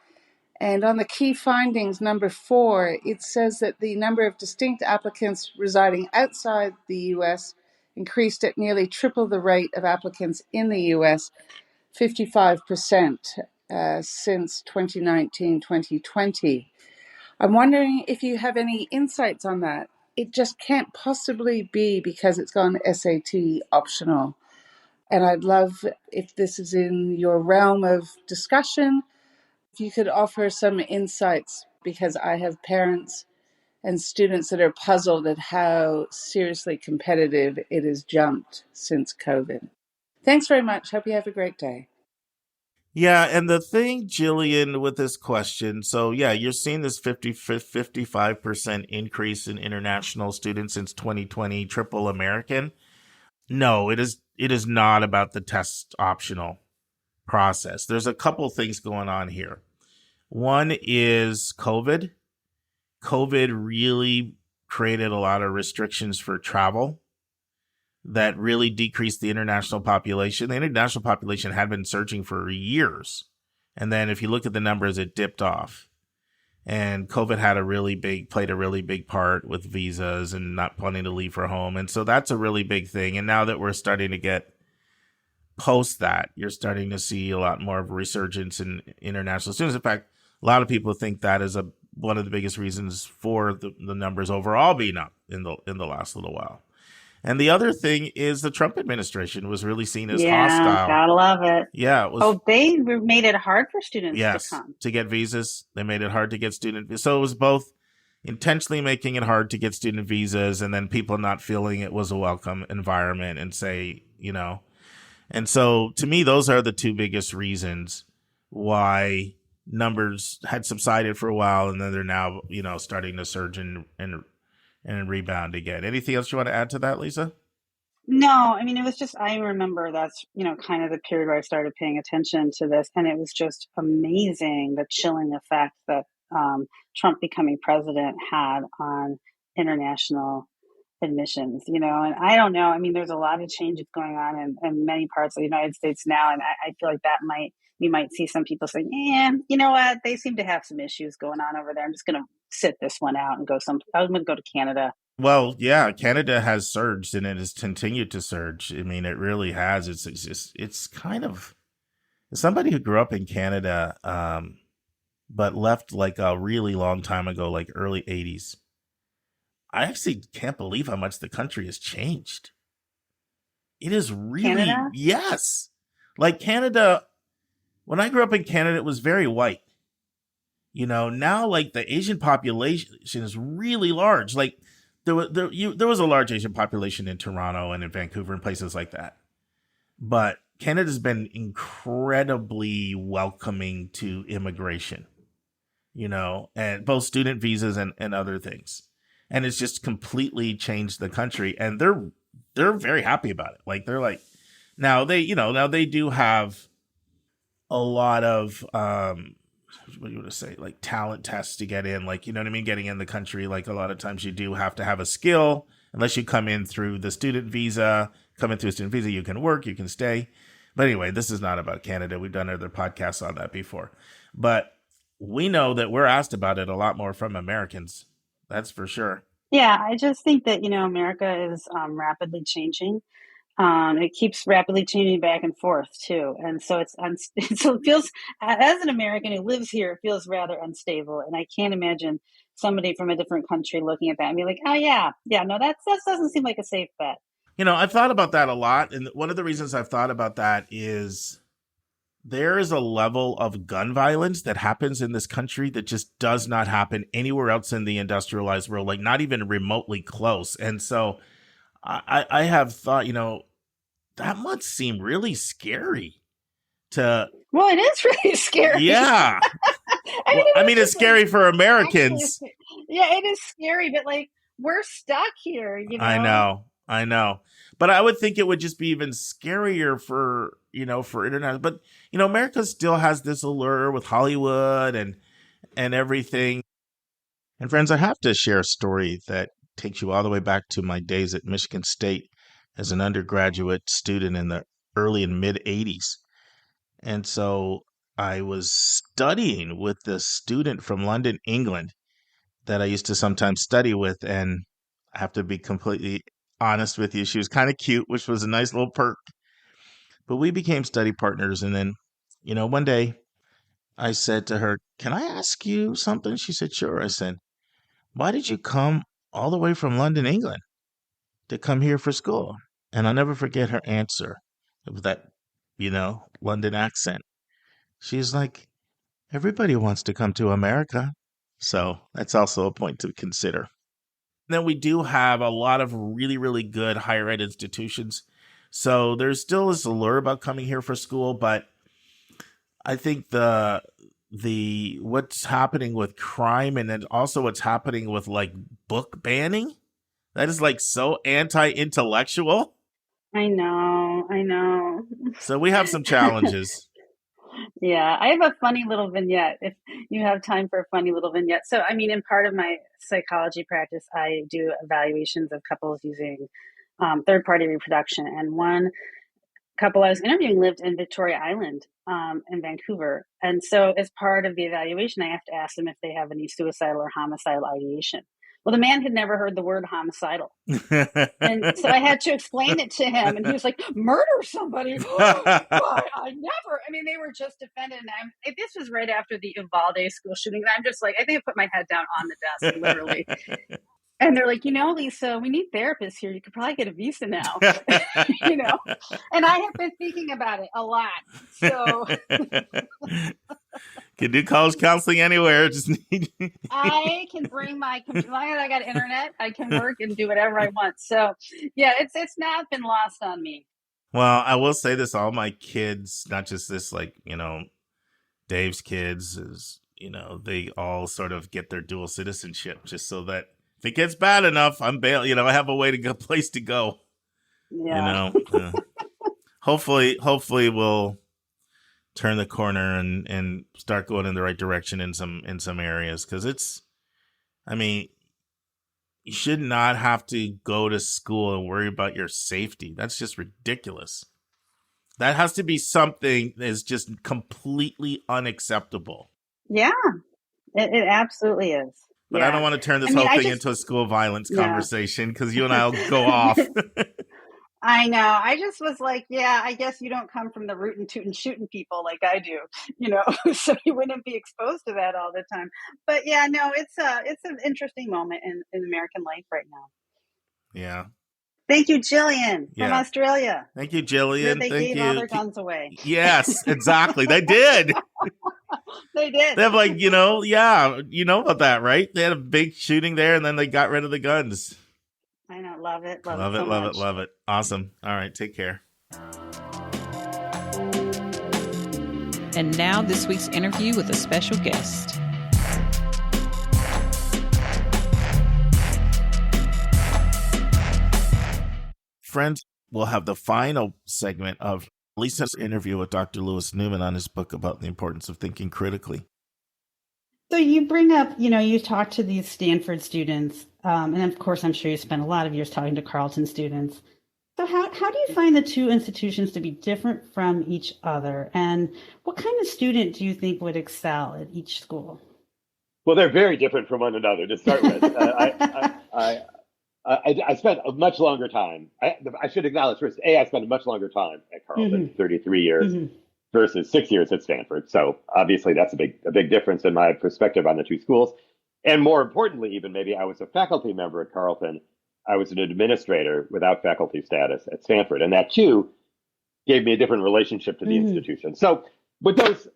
and on the key findings, number 4, it says that the number of distinct applicants residing outside the US increased at nearly triple the rate of applicants in the US, 55%, since 2019-2020. I'm wondering if you have any insights on that. It just can't possibly be because it's gone SAT optional. And I'd love, if this is in your realm of discussion, if you could offer some insights, because I have parents and students that are puzzled at how seriously competitive it has jumped since COVID. Thanks very much. Hope you have a great day. Yeah, and the thing, Gillian, with this question, so yeah, you're seeing this 55% increase in international students since 2020, triple American. No, it is not about the test optional process. There's a couple things going on here. One is COVID. COVID really created a lot of restrictions for travel that really decreased the international population. The international population had been surging for years. And then if you look at the numbers, it dipped off. And COVID played a really big part with visas and not wanting to leave for home. And so that's a really big thing. And now that we're starting to get post that, you're starting to see a lot more of a resurgence in international students. In fact, a lot of people think that is one of the biggest reasons for the numbers overall being up in the last little while. And the other thing is the Trump administration was really seen as hostile. Yeah, gotta love it. Yeah. They made it hard for students to come. To get visas. They made it hard to get student visas. So it was both intentionally making it hard to get student visas and then people not feeling it was a welcome environment and and so to me, those are the two biggest reasons why numbers had subsided for a while, and then they're now, starting to surge and rebound again. Anything else you want to add to that, Lisa? No, I mean, it was just, I remember that's, kind of the period where I started paying attention to this. And it was just amazing the chilling effect that Trump becoming president had on international admissions, and I don't know. I mean, there's a lot of changes going on in many parts of the United States now. And I feel like we might see some people saying, you know what? They seem to have some issues going on over there. I'm just going to sit this one out and I'm going to go to Canada. Well, yeah, Canada has surged and it has continued to surge. I mean, it really has. It's kind of, as somebody who grew up in Canada, but left like a really long time ago, like early 80s. I actually can't believe how much the country has changed. It is really, Canada? Yes. Like Canada, when I grew up in Canada, it was very white. Now like the Asian population is really large. Like there was a large Asian population in Toronto and in Vancouver and places like that. But Canada's been incredibly welcoming to immigration, and both student visas and other things. And it's just completely changed the country. And they're very happy about it. Like they're like, now they do have a lot of, what do you want to say, like talent tests to get in, like, you know what I mean? Getting in the country. Like a lot of times you do have to have a skill, unless you come in through the student visa. Come in through a student visa, you can work, you can stay. But anyway, this is not about Canada. We've done other podcasts on that before. But we know that we're asked about it a lot more from Americans. That's for sure. Yeah, I just think that, America is rapidly changing. It keeps rapidly changing back and forth too. And so so it feels, as an American who lives here, it feels rather unstable. And I can't imagine somebody from a different country looking at that and be like, oh yeah, no, that doesn't seem like a safe bet. I've thought about that a lot. And one of the reasons I've thought about that is there is a level of gun violence that happens in this country that just does not happen anywhere else in the industrialized world, like not even remotely close. And so I have thought, that must seem really scary to. Well, it is really scary. Yeah. I mean, it's scary for Americans. Actually, yeah, it is scary, but like we're stuck here, I know. But I would think it would just be even scarier for internet. But, America still has this allure with Hollywood and everything. And friends, I have to share a story that takes you all the way back to my days at Michigan State as an undergraduate student in the early and mid 80s. And so I was studying with this student from London, England, that I used to sometimes study with. And I have to be completely honest with you, she was kind of cute, which was a nice little perk. But we became study partners. And then, one day I said to her, can I ask you something? She said, sure. I said, why did you come all the way from London, England to come here for school? And I'll never forget her answer with that, London accent. She's like, everybody wants to come to America. So that's also a point to consider. Then we do have a lot of really, really good higher ed institutions. So there's still this allure about coming here for school, but I think the what's happening with crime and then also what's happening with like book banning, that is like so anti-intellectual. I know. So we have some challenges. Yeah, I have a funny little vignette if you have time for a funny little vignette. So, I mean, in part of my psychology practice, I do evaluations of couples using third-party reproduction. And one couple I was interviewing lived in Victoria Island in Vancouver. And so as part of the evaluation, I have to ask them if they have any suicidal or homicidal ideation. Well, the man had never heard the word homicidal. And so I had to explain it to him. And he was like, murder somebody? I never. I mean, they were just offended. And this was right after the Uvalde school shooting. And I'm just like, I think I put my head down on the desk, literally. And they're like, Lisa, we need therapists here. You could probably get a visa now, And I have been thinking about it a lot. So can do college counseling anywhere. Just I can bring my computer. As long as I got internet, I can work and do whatever I want. So yeah, it's not been lost on me. Well, I will say this: all my kids, not just this, like Dave's kids, is they all sort of get their dual citizenship, just so that if it gets bad enough, I'm bail. I have a place to go. Yeah. Hopefully we'll turn the corner and start going in the right direction in some areas, because you should not have to go to school and worry about your safety. That's just ridiculous. That has to be something that is just completely unacceptable. Yeah, it absolutely is. But yeah. I don't want to turn this whole thing into a school violence conversation, because you and I will go off. I know. I just was like, yeah, I guess you don't come from the rootin' tootin' shooting people like I do, so you wouldn't be exposed to that all the time. But yeah, no, it's an interesting moment in American life right now. Yeah. Thank you, Gillian from Australia. Thank you, Gillian. They gave all their guns away. Yes, exactly. They did. They did. They have you know about that, right? They had a big shooting there, and then they got rid of the guns. I know. Love it. Love it. Awesome. All right. Take care. And now this week's interview with a special guest. Friends, we'll have the final segment of Lisa's interview with Dr. Lewis Newman on his book about the importance of thinking critically. So you bring up, you talk to these Stanford students, and of course, I'm sure you spent a lot of years talking to Carleton students. So how do you find the two institutions to be different from each other? And what kind of student do you think would excel at each school? Well, they're very different from one another to start with. I spent a much longer time. I should acknowledge first, I spent a much longer time at Carleton, 33 years versus 6 years at Stanford. So obviously that's a big difference in my perspective on the two schools. And more importantly, even maybe I was a faculty member at Carleton. I was an administrator without faculty status at Stanford. And that too gave me a different relationship to the institution. So with those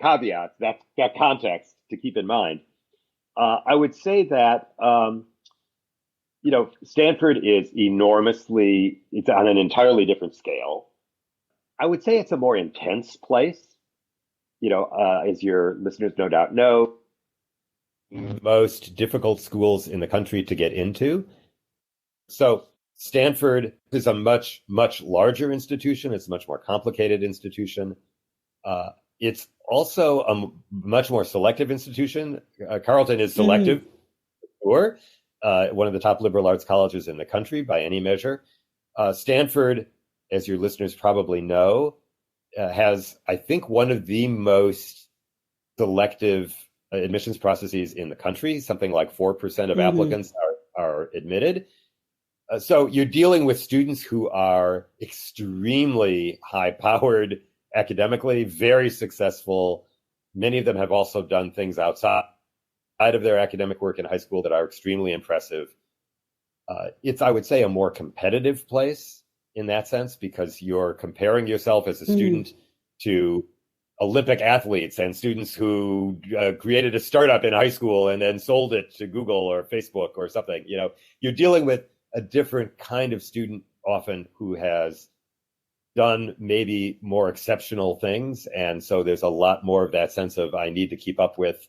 caveats, that context to keep in mind, I would say that, Stanford is it's on an entirely different scale. I would say it's a more intense place. As your listeners no doubt know, most difficult schools in the country to get into. So Stanford is a much, much larger institution. It's a much more complicated institution. It's also a much more selective institution. Carleton is selective, sure. One of the top liberal arts colleges in the country by any measure. Stanford, as your listeners probably know, has, I think, one of the most selective admissions processes in the country. Something like 4% of applicants are admitted. So you're dealing with students who are extremely high-powered academically, very successful. Many of them have also done things outside of their academic work in high school that are extremely impressive. It's, I would say, a more competitive place in that sense, because you're comparing yourself as a student to Olympic athletes and students who created a startup in high school and then sold it to Google or Facebook or something. You're dealing with a different kind of student often who has done maybe more exceptional things. And so there's a lot more of that sense of, I need to keep up with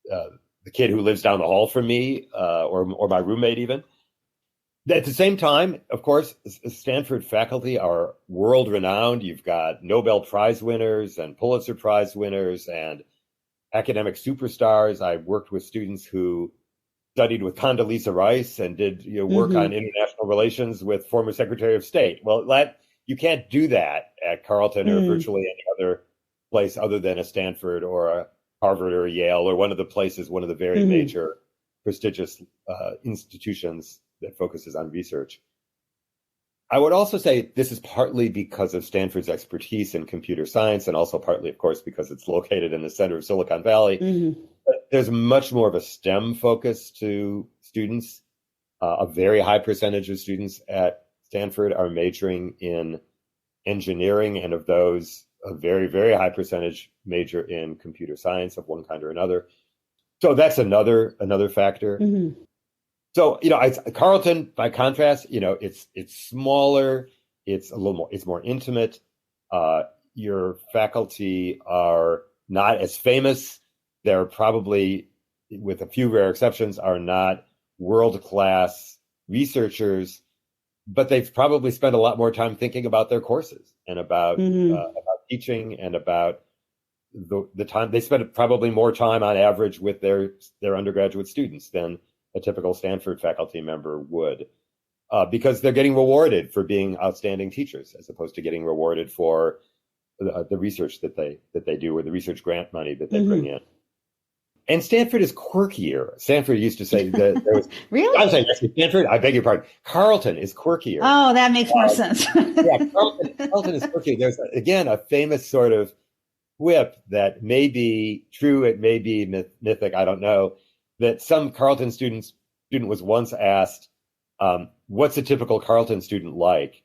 the kid who lives down the hall from me, or my roommate even. At the same time, of course, Stanford faculty are world renowned. You've got Nobel Prize winners and Pulitzer Prize winners and academic superstars. I worked with students who studied with Condoleezza Rice and did work on international relations with former Secretary of State. Well, you can't do that at Carleton or virtually any other place other than a Stanford or a Harvard or a Yale or one of the very major prestigious institutions that focuses on research. I would also say this is partly because of Stanford's expertise in computer science, and also partly, of course, because it's located in the center of Silicon Valley. But there's much more of a STEM focus to students. A very high percentage of students at Stanford are majoring in engineering, and of those, a very, very high percentage major in computer science of one kind or another. So that's another factor. So, Carleton, by contrast, it's smaller, it's more intimate. Your faculty are not as famous. They're probably, with a few rare exceptions, are not world-class researchers. but they've probably spent a lot more time thinking about their courses and about teaching and about the time. They spend probably more time on average with their undergraduate students than a typical Stanford faculty member would, because they're getting rewarded for being outstanding teachers as opposed to getting rewarded for the research that they do or the research grant money that they bring in. And Stanford is quirkier. Stanford used to say that there was Really? I'm saying Stanford. I beg your pardon. Carleton is quirkier. Oh, that makes more sense. Yeah, Carleton is quirky. There's again a famous sort of quip that may be true, it may be mythic, I don't know. That some Carleton student was once asked, "What's a typical Carleton student like?"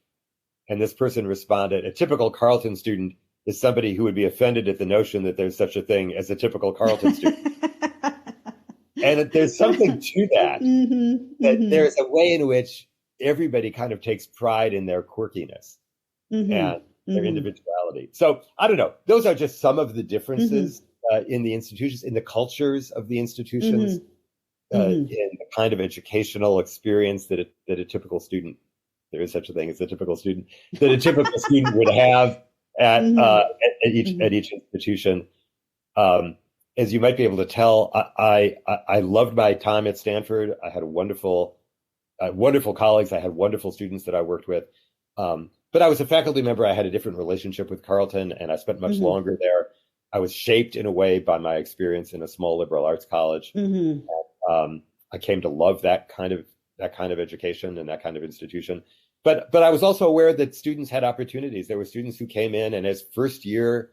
And this person responded, "A typical Carleton student is somebody who would be offended at the notion that there's such a thing as a typical Carleton student." And there's something to that, there's a way in which everybody kind of takes pride in their quirkiness and their individuality. So I don't know. Those are just some of the differences in the institutions, in the cultures of the institutions, in the kind of educational experience that a typical student, there is such a thing as a typical student, that a typical student would have at each institution. As you might be able to tell, I loved my time at Stanford. I had wonderful colleagues. I had wonderful students that I worked with. But I was a faculty member. I had a different relationship with Carleton, and I spent much longer there. I was shaped in a way by my experience in a small liberal arts college. I came to love that kind of education and that kind of institution. But I was also aware that students had opportunities. There were students who came in, and as first year,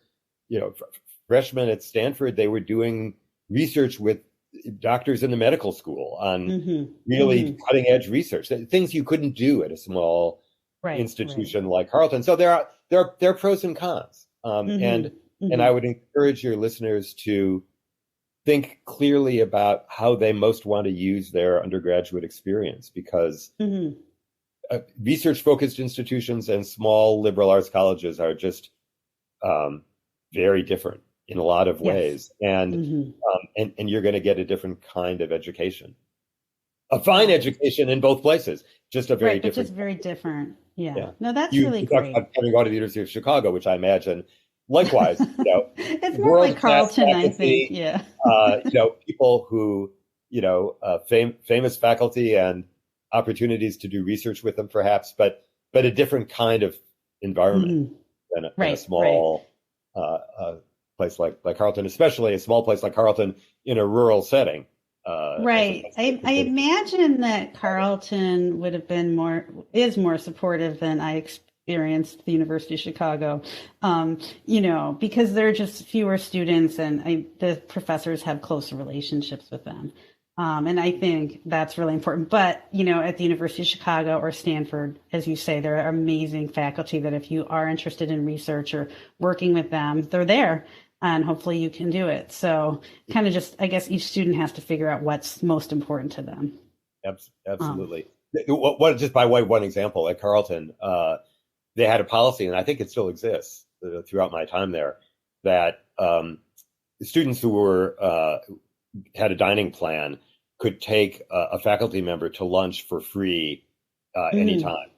freshmen at Stanford, they were doing research with doctors in the medical school on really cutting edge research, things you couldn't do at a small institution like Carleton. So there are pros and cons. And I would encourage your listeners to think clearly about how they most want to use their undergraduate experience, because research focused institutions and small liberal arts colleges are just very different in a lot of ways. And you're going to get a different kind of education, a fine education in both places, just a very different. Just very different. Yeah. No, that's you really great. Having gone to the University of Chicago, which I imagine, likewise, it's more like Carleton, faculty, I think. Yeah. People who, famous faculty and opportunities to do research with them, perhaps, but a different kind of environment than a small place like Carleton, especially a small place like Carleton in a rural setting. I imagine that Carleton would have been is more supportive than I experienced at the University of Chicago, because there are just fewer students and the professors have closer relationships with them. And I think that's really important. But, at the University of Chicago or Stanford, as you say, there are amazing faculty that if you are interested in research or working with them, they're there. And hopefully you can do it. So kind of just, I guess each student has to figure out what's most important to them. Absolutely. Just by way of one example, at Carleton, they had a policy, and I think it still exists throughout my time there, that students who had a dining plan could take a faculty member to lunch for free anytime.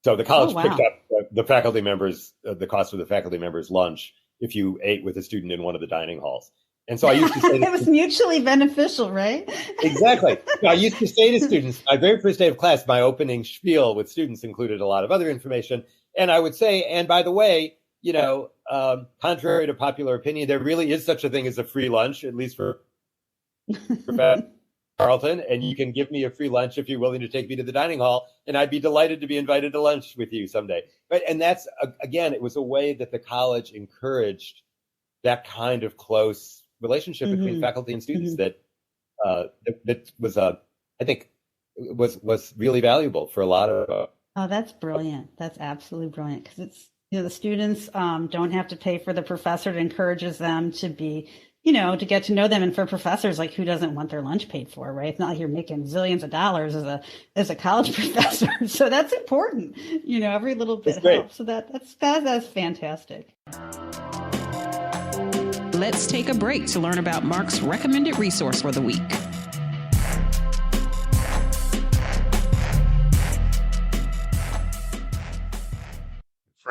So the college picked up the faculty members, the cost of the faculty members' lunch if you ate with a student in one of the dining halls. And so I used to say it was mutually beneficial, right? Exactly. I used to say to students, my very first day of class, my opening spiel with students included a lot of other information. And I would say, and by the way, contrary to popular opinion, there really is such a thing as a free lunch, at least for Carleton, and you can give me a free lunch if you're willing to take me to the dining hall, and I'd be delighted to be invited to lunch with you someday. And that's, again, it was a way that the college encouraged that kind of close relationship between faculty and students that was, I think, was really valuable for a lot of. Oh, that's brilliant. That's absolutely brilliant, because it's, the students don't have to pay for the professor. It encourages them to be, to get to know them. And for professors, like, who doesn't want their lunch paid for, right? It's not like you're making zillions of dollars as a college professor. So that's important. Every little bit helps. So that's fantastic. Let's take a break to learn about Mark's recommended resource for the week.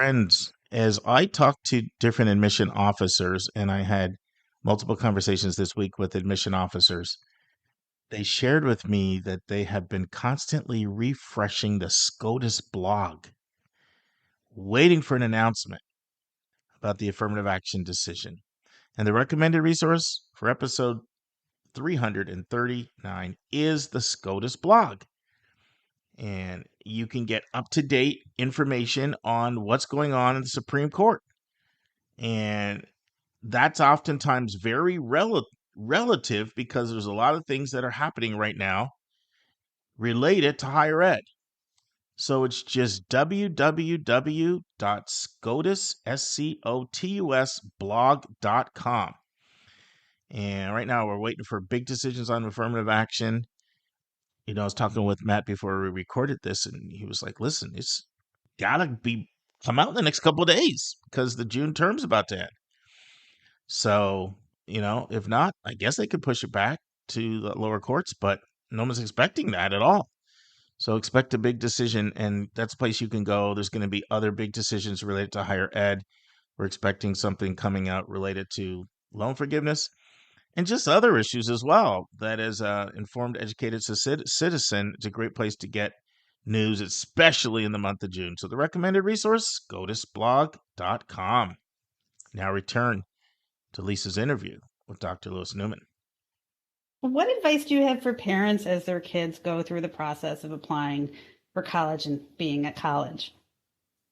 friends, as I talked to different admission officers, and I had multiple conversations this week with admission officers, they shared with me that they have been constantly refreshing the SCOTUS blog, waiting for an announcement about the affirmative action decision. And the recommended resource for episode 339 is the SCOTUS blog. And you can get up-to-date information on what's going on in the Supreme Court. And that's oftentimes very relative because there's a lot of things that are happening right now related to higher ed. So it's just www.scotusblog.com. And right now we're waiting for big decisions on affirmative action. I was talking with Matt before we recorded this, and he was like, listen, it's gotta come out in the next couple of days because the June term's about to end. So, if not, I guess they could push it back to the lower courts, but no one's expecting that at all. So expect a big decision, and that's a place you can go. There's going to be other big decisions related to higher ed. We're expecting something coming out related to loan forgiveness and just other issues as well. That as an informed, educated citizen, it's a great place to get news, especially in the month of June. So the recommended resource, scotusblog.com. Now return to Lisa's interview with Dr. Lewis Newman. What advice do you have for parents as their kids go through the process of applying for college and being at college?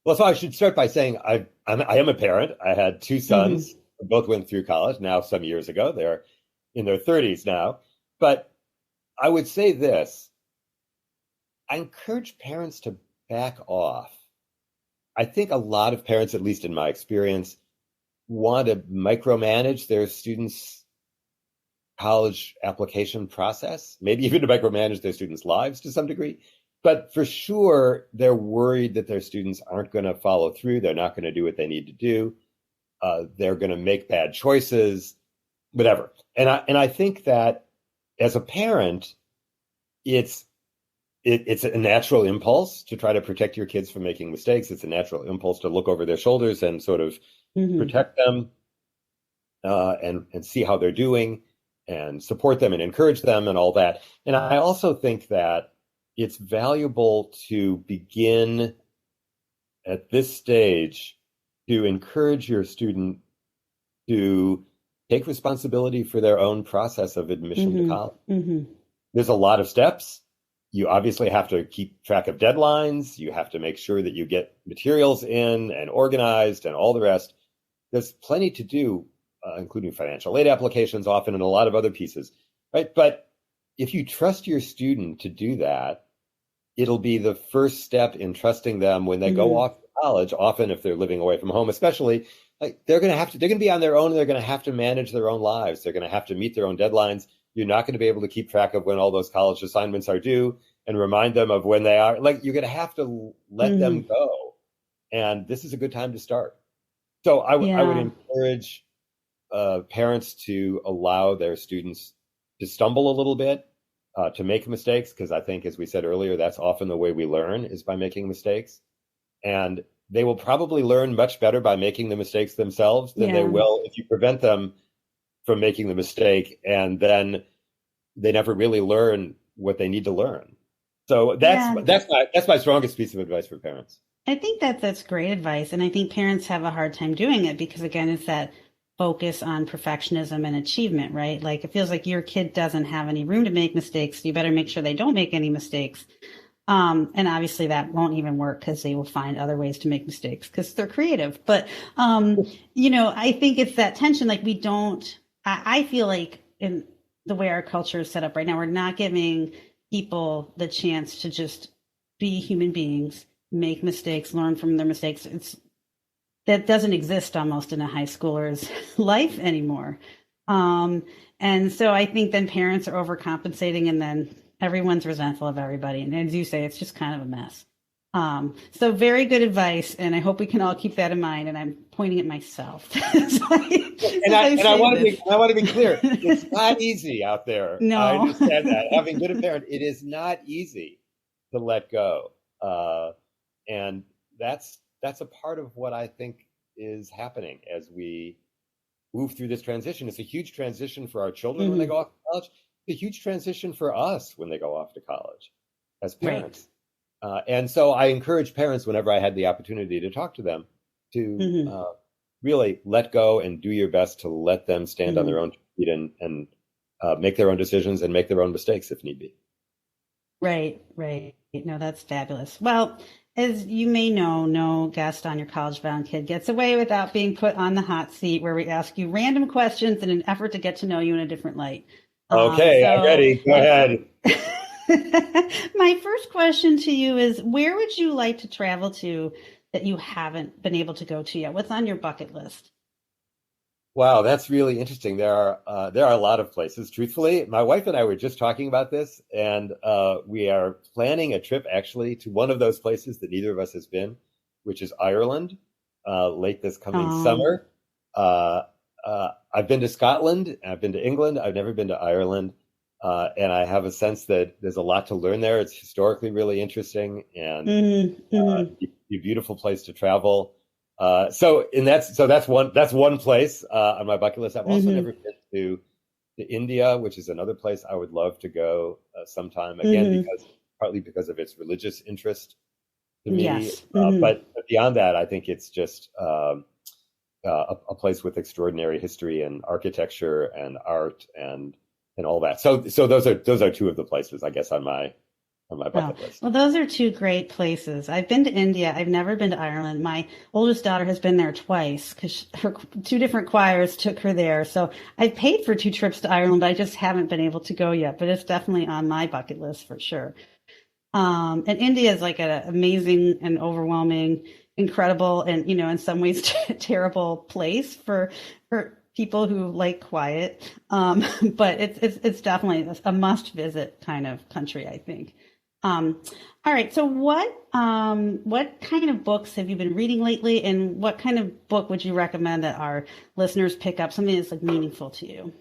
Well, so I should start by saying I am a parent. I had two sons who both went through college now some years ago. They're in their 30s now. But I would say this. I encourage parents to back off. I think a lot of parents, at least in my experience, want to micromanage their students' college application process, maybe even to micromanage their students' lives to some degree. But for sure, they're worried that their students aren't going to follow through. They're not going to do what they need to do. They're going to make bad choices, whatever. And I think that as a parent, it's a natural impulse to try to protect your kids from making mistakes. It's a natural impulse to look over their shoulders and sort of protect them and see how they're doing and support them and encourage them and all that. And I also think that it's valuable to begin at this stage to encourage your student to take responsibility for their own process of admission to college. There's a lot of steps. You obviously have to keep track of deadlines. You have to make sure that you get materials in and organized and all the rest. There's plenty to do, including financial aid applications often and a lot of other pieces, right? But if you trust your student to do that, it'll be the first step in trusting them when they go off to college, often if they're living away from home, especially, like they're going to be on their own and they're going to have to manage their own lives. They're going to have to meet their own deadlines. You're not going to be able to keep track of when all those college assignments are due and remind them of when they are. Like, you're going to have to let them go. And this is a good time to start. So I would encourage parents to allow their students to stumble a little bit, to make mistakes, because I think, as we said earlier, that's often the way we learn, is by making mistakes. And they will probably learn much better by making the mistakes themselves than they will if you prevent them from making the mistake, and then they never really learn what they need to learn. So that's my strongest piece of advice for parents. I think that's great advice. And I think parents have a hard time doing it because, again, it's that focus on perfectionism and achievement, right? Like, it feels like your kid doesn't have any room to make mistakes. You better make sure they don't make any mistakes. And obviously that won't even work because they will find other ways to make mistakes because they're creative. But, I think it's that tension. Like, I feel like in the way our culture is set up right now, we're not giving people the chance to just be human beings, make mistakes, learn from their mistakes. That doesn't exist almost in a high schooler's life anymore. And so I think then parents are overcompensating, and then everyone's resentful of everybody. And as you say, it's just kind of a mess. So very good advice. And I hope we can all keep that in mind. And I'm pointing at myself. I want to be clear. It's not easy out there. No. I understand that. Having been a parent, it is not easy to let go. And that's that's a part of what I think is happening as we move through this transition. It's a huge transition for our children when they go off to college. It's a huge transition for us when they go off to college as parents. Right. And so I encourage parents, whenever I had the opportunity to talk to them, to really let go and do your best to let them stand on their own feet and make their own decisions and make their own mistakes if need be. Right. No, that's fabulous. Well, as you may know, no guest on your College Bound Kid gets away without being put on the hot seat, where we ask you random questions in an effort to get to know you in a different light. Okay, I'm ready. Go ahead. My first question to you is, where would you like to travel to that you haven't been able to go to yet? What's on your bucket list? Wow, that's really interesting. There are a lot of places. Truthfully, my wife and I were just talking about this, and we are planning a trip actually to one of those places that neither of us has been, which is Ireland, late this coming summer. I've been to Scotland, I've been to England, I've never been to Ireland, and I have a sense that there's a lot to learn there. It's historically really interesting and a beautiful place to travel. So that's one place on my bucket list. I've also never been to India, which is another place I would love to go sometime. Again, partly because of its religious interest to me. Yes. But beyond that, I think it's just a place with extraordinary history and architecture and art and all that. So those are two of the places, I guess, on my bucket list. Well, those are two great places. I've been to India. I've never been to Ireland. My oldest daughter has been there twice because her two different choirs took her there. So I've paid for 2 trips to Ireland. I just haven't been able to go yet, but it's definitely on my bucket list for sure. And India is like an amazing and overwhelming, incredible, and, in some ways terrible place for people who like quiet. But it's definitely a must visit kind of country, I think. All right. So what kind of books have you been reading lately, and what kind of book would you recommend that our listeners pick up, something that's like meaningful to you?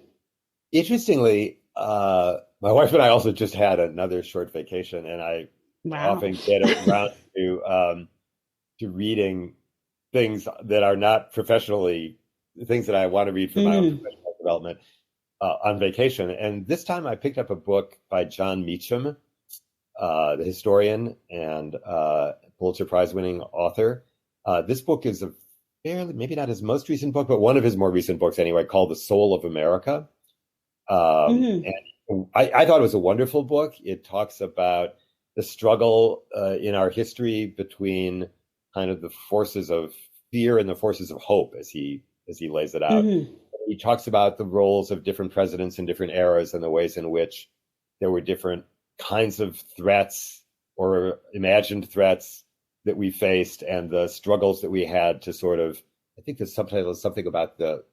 Interestingly, my wife and I also just had another short vacation, and I often get around to reading things that are not professionally things that I want to read for my own professional development on vacation. And this time I picked up a book by John Meacham, the historian and Pulitzer Prize winning author. This book is a fairly, maybe not his most recent book, but one of his more recent books anyway, called The Soul of America. And I thought it was a wonderful book. It talks about the struggle in our history between kind of the forces of fear and the forces of hope, as he lays it out. He talks about the roles of different presidents in different eras and the ways in which there were different kinds of threats or imagined threats that we faced, and the struggles that we had to sort of, I think the subtitle is something about the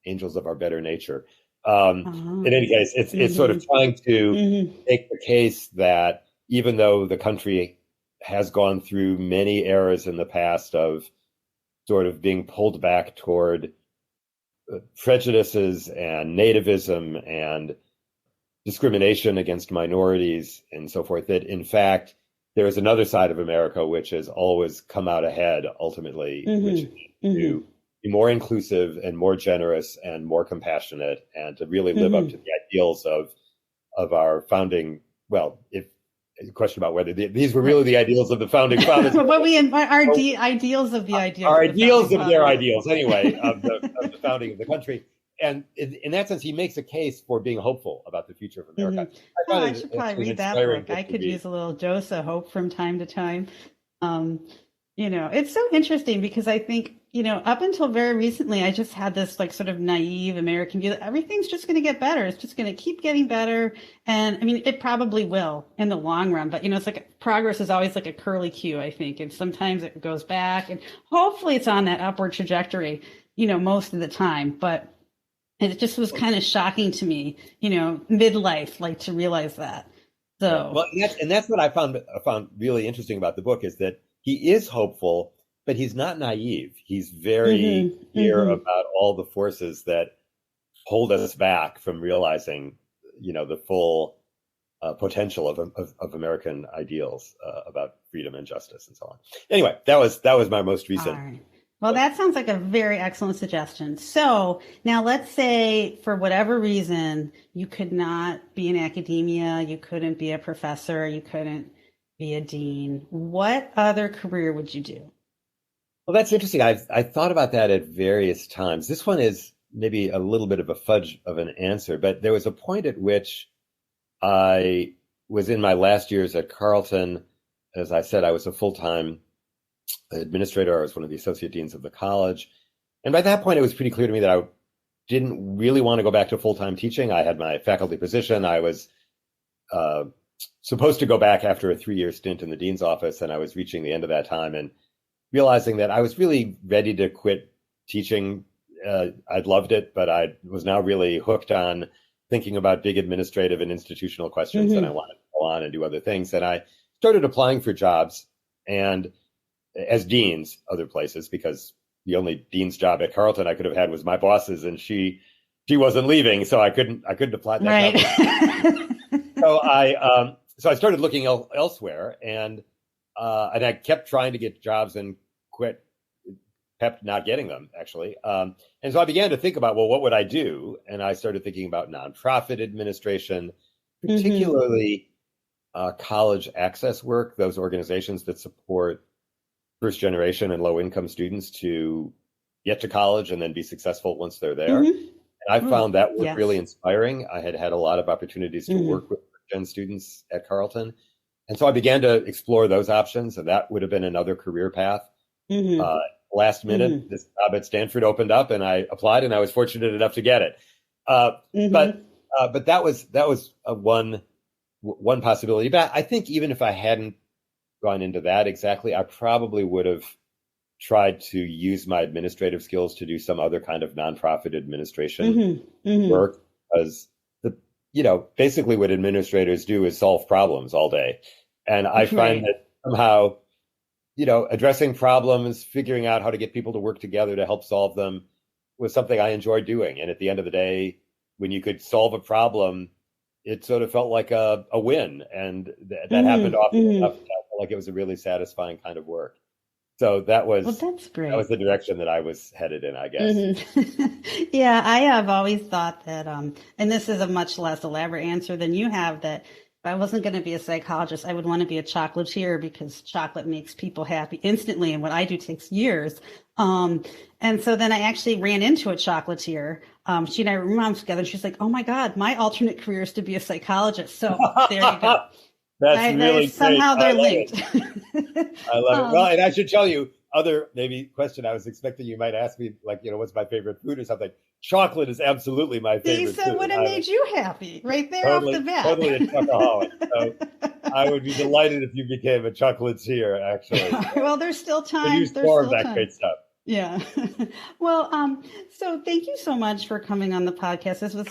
angels of our better nature. In any case, it's sort of trying to make the case that even though the country has gone through many eras in the past of sort of being pulled back toward prejudices and nativism and discrimination against minorities and so forth, that in fact there is another side of America which has always come out ahead ultimately, which is to be more inclusive and more generous and more compassionate, and to really live up to the ideals of our founding. Well, if a question about whether these were really the ideals of the founding fathers. Ideals of the ideals. Our ideals of their ideals, anyway, of the founding of the country. And in that sense, he makes a case for being hopeful about the future of America. I should probably read that book. I could use a little dose of hope from time to time. It's so interesting because I think, up until very recently, I just had this like sort of naive American view that everything's just going to get better. It's just going to keep getting better. And I mean, it probably will in the long run, but it's like progress is always like a curly Q, I think. And sometimes it goes back, and hopefully it's on that upward trajectory, most of the time. But it just was kind of shocking to me, midlife, like to realize that. So, well, that's what I found really interesting about the book, is that he is hopeful, but he's not naive. He's very clear about all the forces that hold us back from realizing, the full potential of American ideals about freedom and justice and so on. Anyway, that was my most recent. All right. Well, that sounds like a very excellent suggestion. So now let's say for whatever reason, you could not be in academia, you couldn't be a professor, you couldn't be a dean. What other career would you do? Well, that's interesting. I thought about that at various times. This one is maybe a little bit of a fudge of an answer, but there was a point at which I was in my last years at Carleton. As I said, I was a full-time administrator. I was one of the associate deans of the college. And by that point, it was pretty clear to me that I didn't really want to go back to full-time teaching. I had my faculty position. I was supposed to go back after a 3-year stint in the dean's office, and I was reaching the end of that time and realizing that I was really ready to quit teaching. I'd loved it, but I was now really hooked on thinking about big administrative and institutional questions, and I wanted to go on and do other things. And I started applying for jobs, and as deans, other places, because the only dean's job at Carleton I could have had was my boss's, and she wasn't leaving, so I couldn't apply that job. So I started looking elsewhere, and I kept trying to get jobs and kept not getting them, actually. And so I began to think about, well, what would I do? And I started thinking about nonprofit administration, particularly college access work, those organizations that support first generation and low income students to get to college and then be successful once they're there. And I found that work really inspiring. I had a lot of opportunities to work with gen students at Carleton. And so I began to explore those options, and that would have been another career path. Last minute, this job at Stanford opened up, and I applied, and I was fortunate enough to get it. But that was one possibility. But I think even if I hadn't gone into that exactly, I probably would have tried to use my administrative skills to do some other kind of nonprofit administration work, because basically what administrators do is solve problems all day. And I find that somehow, addressing problems, figuring out how to get people to work together to help solve them was something I enjoyed doing. And at the end of the day, when you could solve a problem, it sort of felt like a win. And that happened often enough. I felt like it was a really satisfying kind of work. So that was, that's great. That was the direction that I was headed in, I guess. Yeah, I have always thought that, and this is a much less elaborate answer than you have, that if I wasn't going to be a psychologist, I would want to be a chocolatier, because chocolate makes people happy instantly. And what I do takes years. And so then I actually ran into a chocolatier. She and I were moms together, and she's like, "Oh my God, my alternate career is to be a psychologist." So there you go. That's really somehow they're linked. I love it. Well, and I should tell you, other maybe question I was expecting you might ask me, like, what's my favorite food or something. Chocolate is absolutely my favorite food. So would have made you happy right there off the bat. Totally a chocoholic. So I would be delighted if you became a chocolatier, actually. Well, there's still time. Use more of that great stuff. Yeah. Well, so thank you so much for coming on the podcast. This was,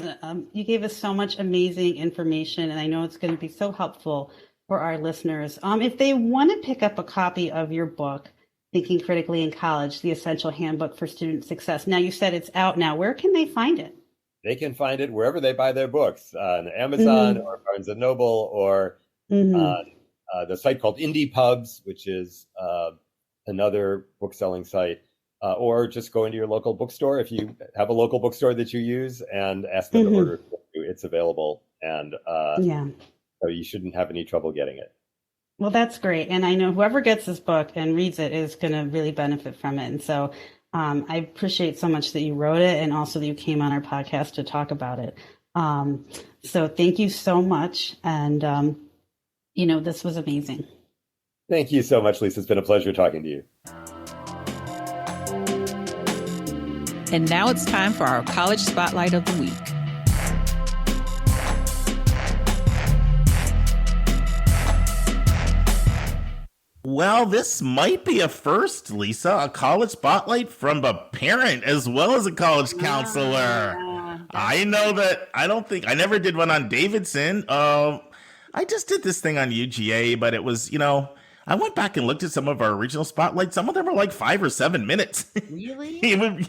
you gave us so much amazing information, and I know it's going to be so helpful for our listeners. If they want to pick up a copy of your book, Thinking Critically in College, The Essential Handbook for Student Success. Now, you said it's out now. Where can they find it? They can find it wherever they buy their books, on Amazon or Barnes & Noble, or the site called Indie Pubs, which is another book-selling site. Or just go into your local bookstore if you have a local bookstore that you use, and ask them to order it for you. It's available, and so you shouldn't have any trouble getting it. Well, that's great. And I know whoever gets this book and reads it is going to really benefit from it. And so I appreciate so much that you wrote it, and also that you came on our podcast to talk about it. So thank you so much. And, this was amazing. Thank you so much, Lisa. It's been a pleasure talking to you. And now it's time for our College Spotlight of the Week. Well, this might be a first, Lisa, a college spotlight from a parent as well as a college counselor. I know that I never did one on Davidson. I just did this thing on UGA, but it was, I went back and looked at some of our original spotlights. Some of them are like 5 or 7 minutes. Really? Can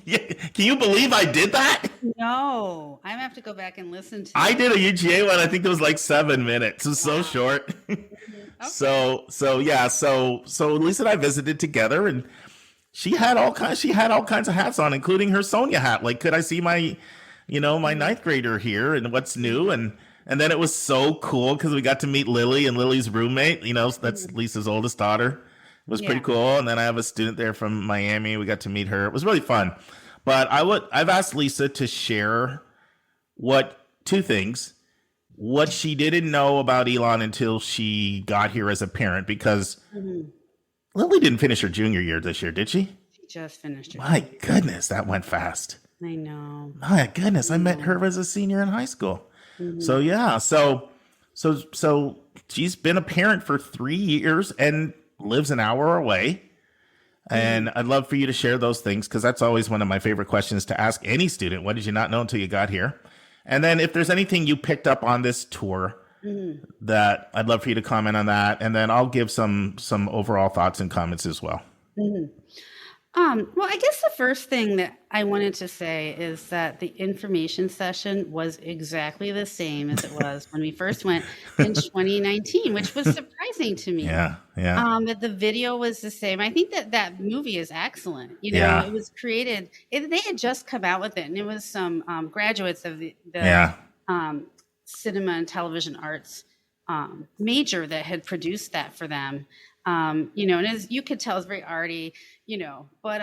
you believe I did that? No, I'm gonna have to go back and listen to I it. did a UGA one. I think it was like 7 minutes. It was so short. Okay. So Lisa and I visited together, and she had all kinds of hats on, including her Sonia hat. Like, could I see my ninth grader here and what's new? And then it was so cool because we got to meet Lily and Lily's roommate. That's Lisa's oldest daughter. It was pretty cool. And then I have a student there from Miami. We got to meet her. It was really fun. But I've asked Lisa to share two things. What she didn't know about Elon until she got here as a parent, because Lily didn't finish her junior year this year, did she? She just finished her. My goodness, that went fast. I know. My goodness, I met her as a senior in high school. So yeah, so she's been a parent for 3 years and lives an hour away. And I'd love for you to share those things, because that's always one of my favorite questions to ask any student. What did you not know until you got here? And then if there's anything you picked up on this tour, that I'd love for you to comment on that. And then I'll give some overall thoughts and comments as well. Well, I guess the first thing that I wanted to say is that the information session was exactly the same as it was when we first went in 2019, which was surprising to me. Yeah. That the video was the same. I think that movie is excellent. It was created. They had just come out with it, and it was some graduates of the cinema and television arts major that had produced that for them. And as you could tell, it's very arty, but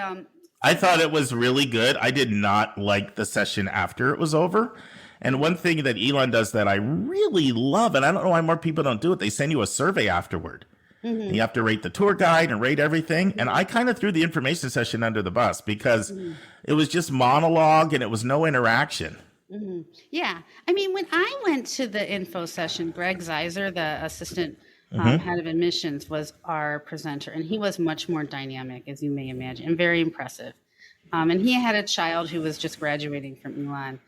I thought it was really good. I did not like the session after it was over. And one thing that Elon does that I really love, and I don't know why more people don't do it, they send you a survey afterward. You have to rate the tour guide and rate everything. And I kind of threw the information session under the bus because it was just monologue and it was no interaction. Yeah. I mean, when I went to the info session, Greg Zeiser, the assistant head of admissions, was our presenter, and he was much more dynamic, as you may imagine, and very impressive. And he had a child who was just graduating from Elon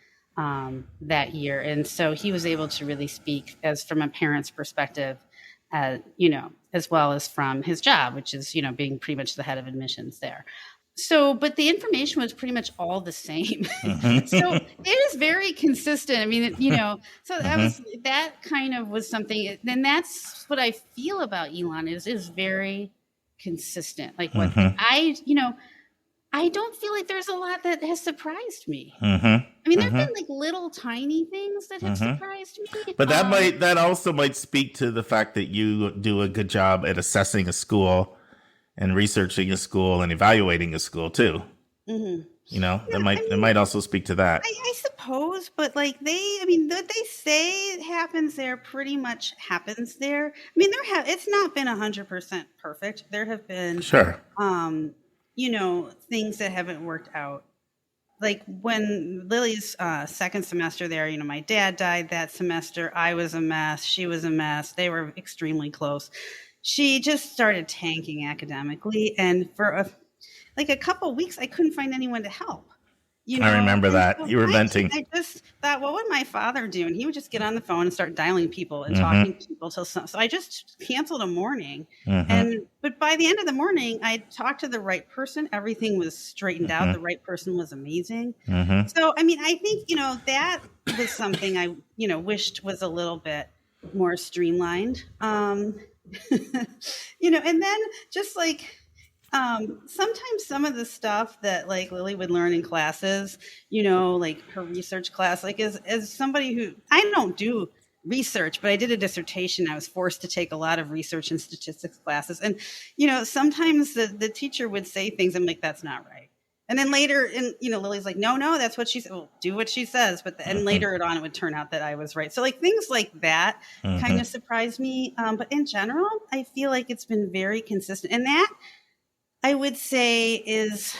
that year, and so he was able to really speak as from a parent's perspective, as well as from his job, which is being pretty much the head of admissions there. So, but the information was pretty much all the same. So it is very consistent. I mean, so that kind of was something. Then that's what I feel about Elon is very consistent. Like what I don't feel like there's a lot that has surprised me. I mean, there've been like little tiny things that have surprised me. But that also might speak to the fact that you do a good job at assessing a school and researching a school and evaluating a school too. That might also speak to that. I suppose, but like what they say happens there pretty much happens there. I mean, it's not been 100% perfect. There have been things that haven't worked out. Like when Lily's second semester there, my dad died that semester. I was a mess. She was a mess. They were extremely close. She just started tanking academically, and for a couple of weeks, I couldn't find anyone to help. I remember that. So you were venting. I just thought, what would my father do? And he would just get on the phone and start dialing people and talking to people till so I just canceled a morning. But by the end of the morning, I talked to the right person. Everything was straightened out. The right person was amazing. So, I mean, I think, that was something I, wished was a little bit more streamlined. And then just like sometimes some of the stuff that like Lily would learn in classes, like her research class, like as somebody who I don't do research, but I did a dissertation. I was forced to take a lot of research and statistics classes. And, sometimes the teacher would say things. I'm like, that's not right. And then later, Lily's like, no, that's what she said. Well, do what she says. And later on, it would turn out that I was right. So like things like that kind of surprised me. But in general, I feel like it's been very consistent. And that I would say is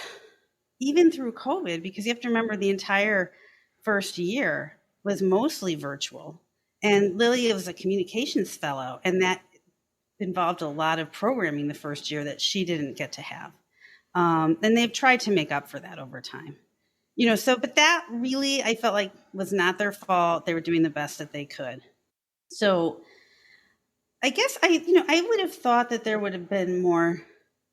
even through COVID, because you have to remember the entire first year was mostly virtual. And Lily was a communications fellow, and that involved a lot of programming the first year that she didn't get to have. And they've tried to make up for that over time, but that really, I felt like was not their fault. They were doing the best that they could. So I guess I would have thought that there would have been more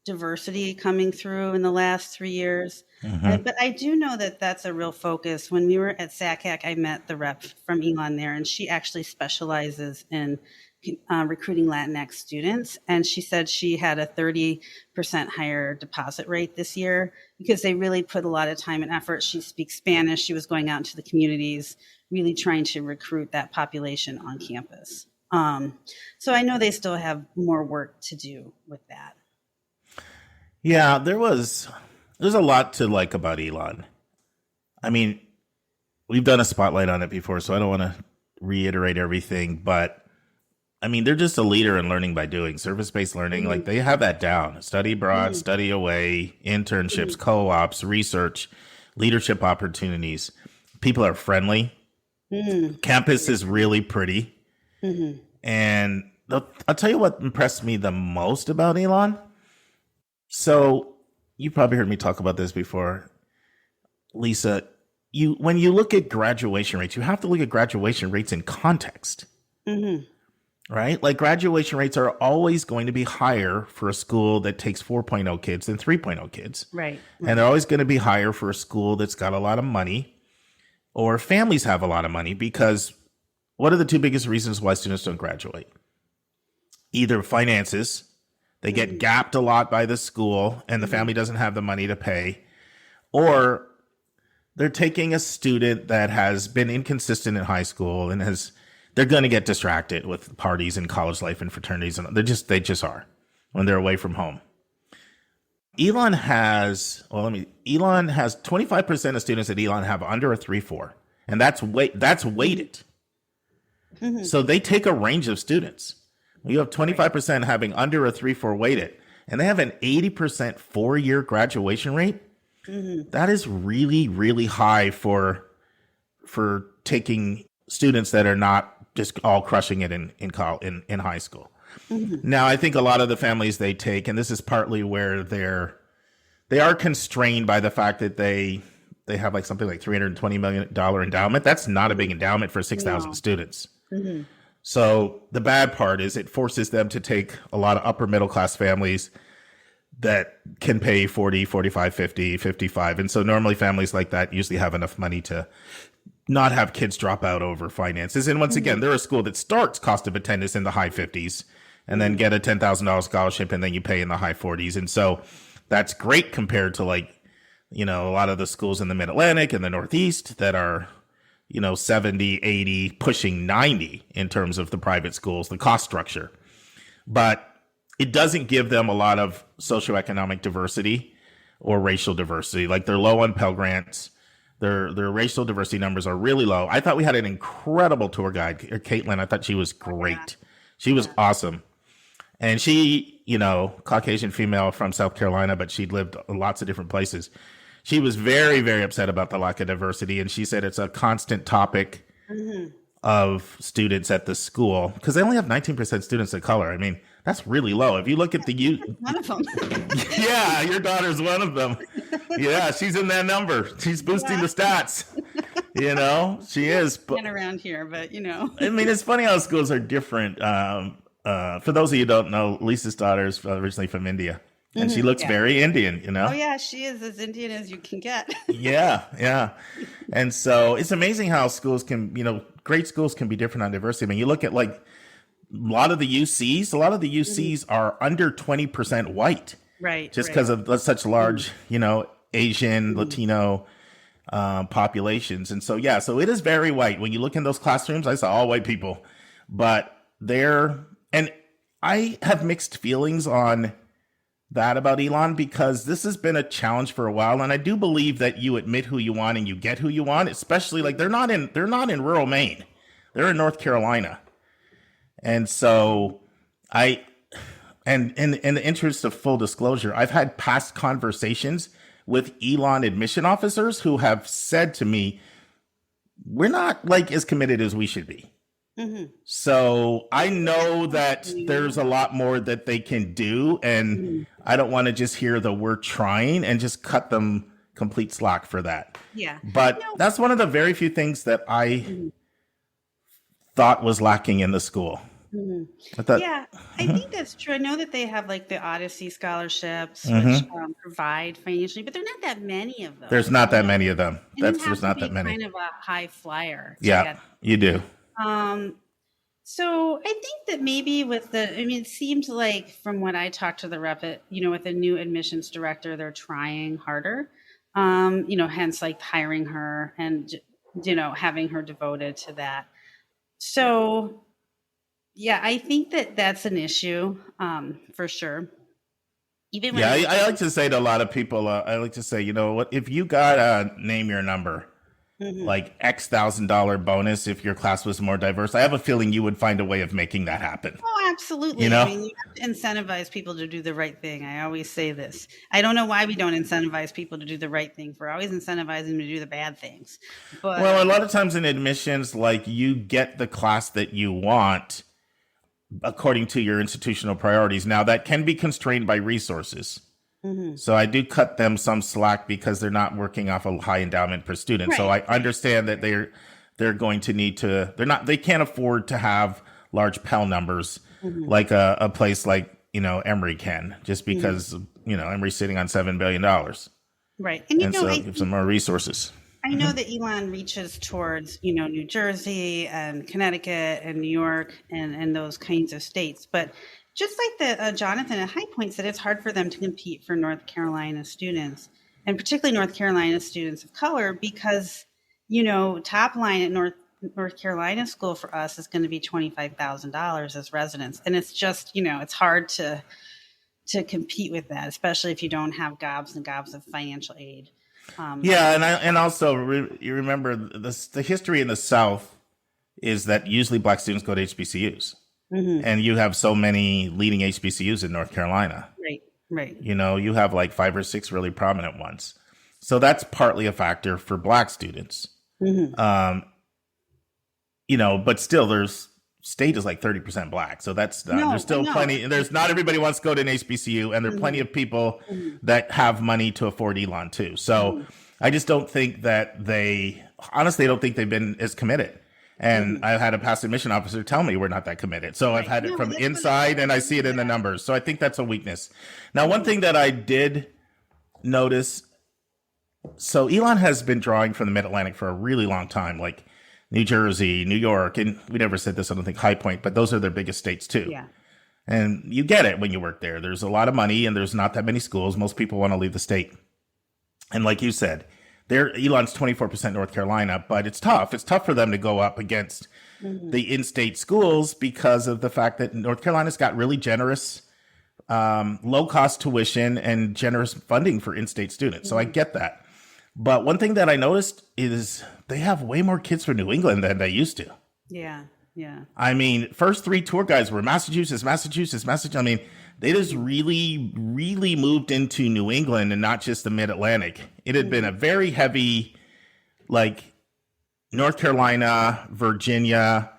diversity coming through in the last 3 years. But I do know that that's a real focus. When we were at SACAC, I met the rep from Elon there, and she actually specializes in recruiting Latinx students. And she said she had a 30% higher deposit rate this year because they really put a lot of time and effort. She speaks Spanish. She was going out into the communities, really trying to recruit that population on campus. So I know they still have more work to do with that. Yeah, there's a lot to like about Elon. I mean, we've done a spotlight on it before, so I don't want to reiterate everything, but I mean, they're just a leader in learning by doing, service-based learning. Like they have that down. Study abroad, study away, internships, co-ops, research, leadership opportunities. People are friendly. Campus is really pretty. And I'll tell you what impressed me the most about Elon. So you probably heard me talk about this before, Lisa. When you look at graduation rates, you have to look at graduation rates in context, right? Like graduation rates are always going to be higher for a school that takes 4.0 kids than 3.0 kids. Right. And they're always going to be higher for a school that's got a lot of money or families have a lot of money, because what are the two biggest reasons why students don't graduate? Either finances. They get gapped a lot by the school and the family doesn't have the money to pay. Or they're taking a student that has been inconsistent in high school and they're going to get distracted with parties and college life and fraternities. And they just are when they're away from home. Elon has 25% of students at Elon have under a 3.4, and that's weighted. So they take a range of students. You have 25% having under a 3.4 weighted, and they have an 80% 4-year graduation rate. That is really, really high for taking students that are not just all crushing it in high school. Now, I think a lot of the families they take, and this is partly where they are constrained by the fact that they have like something like $320 million endowment. That's not a big endowment for 6,000 students. So the bad part is it forces them to take a lot of upper middle class families that can pay 40, 45, 50, 55. And so normally families like that usually have enough money to not have kids drop out over finances. And once again, they're a school that starts cost of attendance in the high 50s and then get a $10,000 scholarship and then you pay in the high 40s. And so that's great compared to a lot of the schools in the Mid-Atlantic and the Northeast that are 70, 80, pushing 90 in terms of the private schools, the cost structure. But it doesn't give them a lot of socioeconomic diversity or racial diversity. Like they're low on Pell Grants. Their racial diversity numbers are really low. I thought we had an incredible tour guide, Caitlin. I thought she was great. She was awesome. And she, Caucasian female from South Carolina, but she'd lived lots of different places. She was very, very upset about the lack of diversity, and she said it's a constant topic of students at the school because they only have 19% students of color. I mean, that's really low. If you look at the youth, one of them. Yeah, your daughter's one of them. Yeah, she's in that number. She's boosting the stats. She is. But around here, but I mean, it's funny how schools are different. For those of you who don't know, Lisa's daughter is originally from India. And she looks very Indian, Oh, yeah, she is as Indian as you can get. Yeah. And so it's amazing how schools can, great schools can be different on diversity. I mean, you look at a lot of the UCs are under 20% white. Right. Just because of such large, Asian, Latino populations. And so, so it is very white. When you look in those classrooms, I saw all white people. But and I have mixed feelings on that about Elon because this has been a challenge for a while, and I do believe that you admit who you want and you get who you want. Especially they're not in rural Maine, they're in North Carolina, and so and in the interest of full disclosure, I've had past conversations with Elon admission officers who have said to me, "We're not as committed as we should be." So I know that there's a lot more that they can do, and I don't want to just hear the "we're trying" and just cut them complete slack for that. Yeah. But that's one of the very few things that I thought was lacking in the school. Mhm. I thought, Yeah, I Mhm. think that's true. I know that they have like the Odyssey scholarships, which Mhm. provide financially, but there are not that many of There's those. not that many of them. And you There's have to not that be many. kind of a high flyer to Yeah, get. you do. Um, so I think that maybe it seems like from what I talked to the rep, with the new admissions director, they're trying harder. Hence like hiring her and having her devoted to that. So yeah, I think that that's an issue, for sure. Even when Yeah, I I like to say to a lot of people, I like to say, you know what, if you got a name your number, Mhm. like $X thousand bonus if your class was more diverse, I have a feeling you would find a way of making that happen. Oh, You absolutely. I know? mean, you have to incentivize people to do the right thing. I always say this. I don't know why we don't incentivize people to do the right thing. We're always incentivizing them to do the bad things. But Well, a lot of times in admissions, like you get the class that you want according to your institutional priorities. Now, that can be constrained by resources. Mhm. So I do cut them some slack because they're not working off a high endowment per student. So I Right. understand that they're going to need to they can't afford to have large Pell numbers Mhm. like a place like, Emory can, just Mhm. because, Emory's sitting on $7 billion. Right. And And so I give think some more resources. I know that Elon reaches towards, New Jersey and Connecticut and New York and those kinds of states. But just like the Jonathan at High Point said, it's hard for them to compete for North Carolina students, and particularly North Carolina students of color, because top line at North Carolina school for us is going to be $25,000 as residents, and it's just it's hard to compete with that, especially if you don't have gobs and gobs of financial aid. Yeah, and also you remember the history in the South is that usually black students go to HBCUs, Mhm. and you have so many leading HBCUs in North Carolina. Right, right. You have like 5 or 6 really prominent ones, so that's partly a factor for black students. Mhm. But still, there's state is like 30% black, so that's No, there's I still know. plenty. There's not everybody wants to go to an HBCU, and there are plenty Mhm. of people Mhm. that have money to afford Elon too. So Mhm. I just don't think that honestly, I don't think they've been as committed. And Mhm. I've had a past admission officer tell me we're not that committed. So I've Right. had it No, from that's what inside, and I see it in the yeah. numbers. So I think that's a weakness. Now, one Mhm. thing that I did notice, so Elon has been drawing from the Mid Atlantic for a really long time, like New Jersey, New York, and we never said this, I don't think, High Point, but those are their biggest states too. Yeah. And you get it when you work there. There's a lot of money and there's not that many schools. Most people want to leave the state. And like you said, Elon's 24% North Carolina, but it's tough. It's tough for them to go up against Mhm. the in-state schools because of the fact that North Carolina's got really generous low-cost tuition and generous funding for in-state students. So I Mhm. get that. But one thing that I noticed is they have way more kids from New England than they used to. Yeah. Yeah. I mean, first 3 tour guides were Massachusetts. I mean, they just really, really moved into New England and not just the Mid-Atlantic. It had been a very heavy, like, North Carolina, Virginia,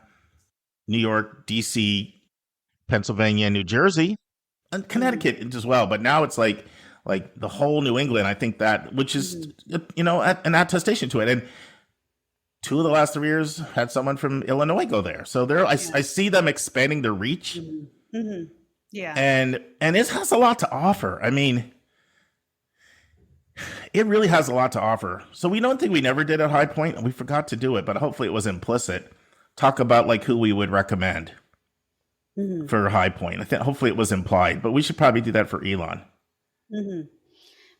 New York, DC, Pennsylvania, New Jersey, and Connecticut as well. But now it's like the whole New England. I think that, which is, an attestation to it. And 2 of the last 3 years had someone from Illinois go there. So I see them expanding their reach. Mm-hmm. Mm-hmm. Yeah. And it has a lot to offer. I mean, it really has a lot to offer. So we don't think we never did at High Point. We forgot to do it, but hopefully it was implicit. Talk about like who we would recommend for High Point. I think hopefully it was implied, but we should probably do that for Elon. Mm-hmm.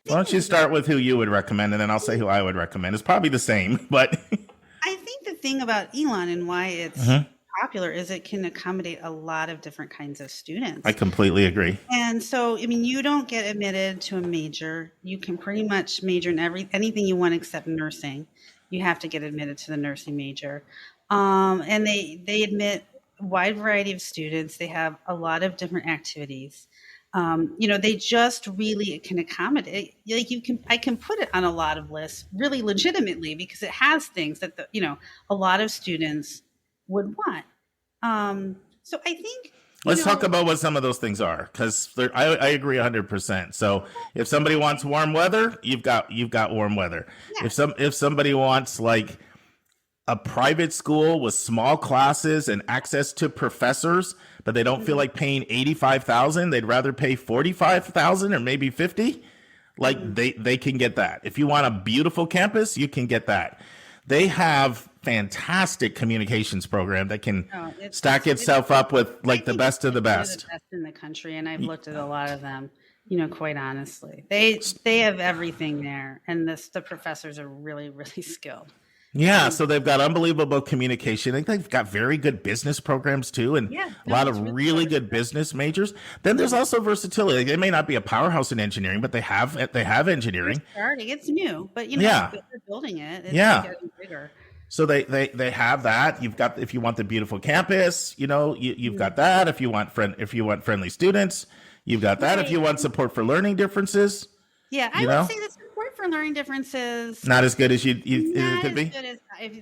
Why don't you start with who you would recommend, and then I'll say who I would recommend. It's probably the same, but I think the thing about Elon and why it's popular is it can accommodate a lot of different kinds of students. I completely agree. And so, I mean, you don't get admitted to a major. You can pretty much major in anything you want except nursing. You have to get admitted to the nursing major. And they admit a wide variety of students. They have a lot of different activities. They just really can accommodate. Like I can put it on a lot of lists really legitimately because it has things that a lot of students would want. So I think let's talk about what some of those things are, because I agree 100%. So if somebody wants warm weather, you've got warm weather. Yeah. If somebody wants like a private school with small classes and access to professors, but they don't feel like paying $85,000. They'd rather pay $45,000 or maybe 50. Like they can get that. If you want a beautiful campus, you can get that. They have fantastic communications program that can stack itself up with like the best of the best. The best in the country, and I've looked at a lot of them. Quite honestly, they have everything there, and the professors are really, really skilled. Yeah, so they've got unbelievable communication. I think they've got very good business programs too, and a lot of really good business majors. Then there's also versatility. They may not be a powerhouse in engineering, but they have engineering. It's starting, it's new, but they're building it. It's getting bigger. So they have that. You've got, if you want the beautiful campus, you've got that. If you want friendly students, you've got that. If you want support for learning differences. Yeah, I would say the support for learning differonces not as good as it could be.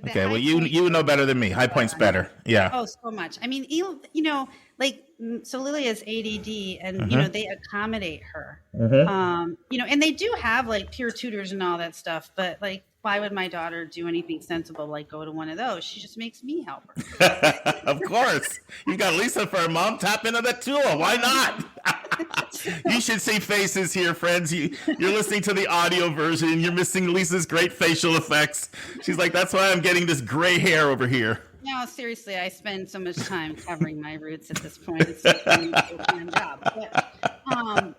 Okay, well, you know better than me. High Point's better. Yeah. Oh, so much. I mean, so Lily has ADD, and they accommodate her. And they do have like peer tutors and all that stuff, but like, why would my daughter do anything sensible like go to one of those? She just makes me help her. Of course. You got Lisa for a mom. Tap into the tool. Why not? You should see faces here, friends. You're listening to the audio version. You're missing Lisa's great facial effects. She's like, that's why I'm getting this gray hair over here. No, seriously, I spend so much time covering my roots at this point. It's just a full-time job. But,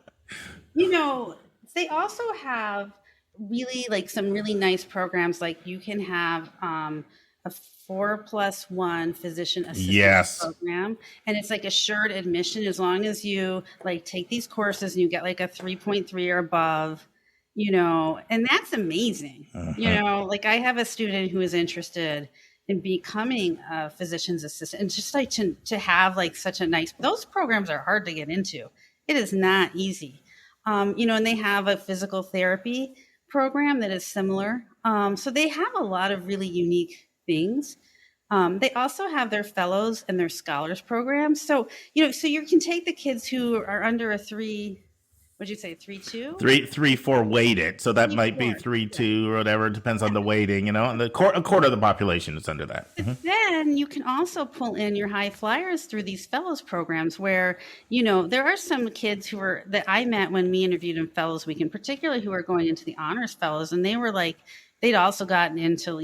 they also have really like some really nice programs. Like you can have a 4+1 physician assistant program, and it's like assured admission as long as you like take these courses and you get like a 3.3 or above, and that's amazing. Like I have a student who is interested in becoming a physician's assistant, and just like to have like such a nice, those programs are hard to get into. It is not easy. And they have a physical therapy program that is similar. So they have a lot of really unique things. They also have their fellows and their scholars programs. So, so you can take the kids who are under a 3, what'd you say, 3.2? 3.4 weighted. So that might be 3.2 or whatever. It depends on the weighting, and a quarter of the population is under that. Then you can also pull in your high flyers through these fellows programs where, there are some kids that I met when we interviewed in Fellows Week, and particularly who are going into the honors fellows. And they were like, they'd also gotten into,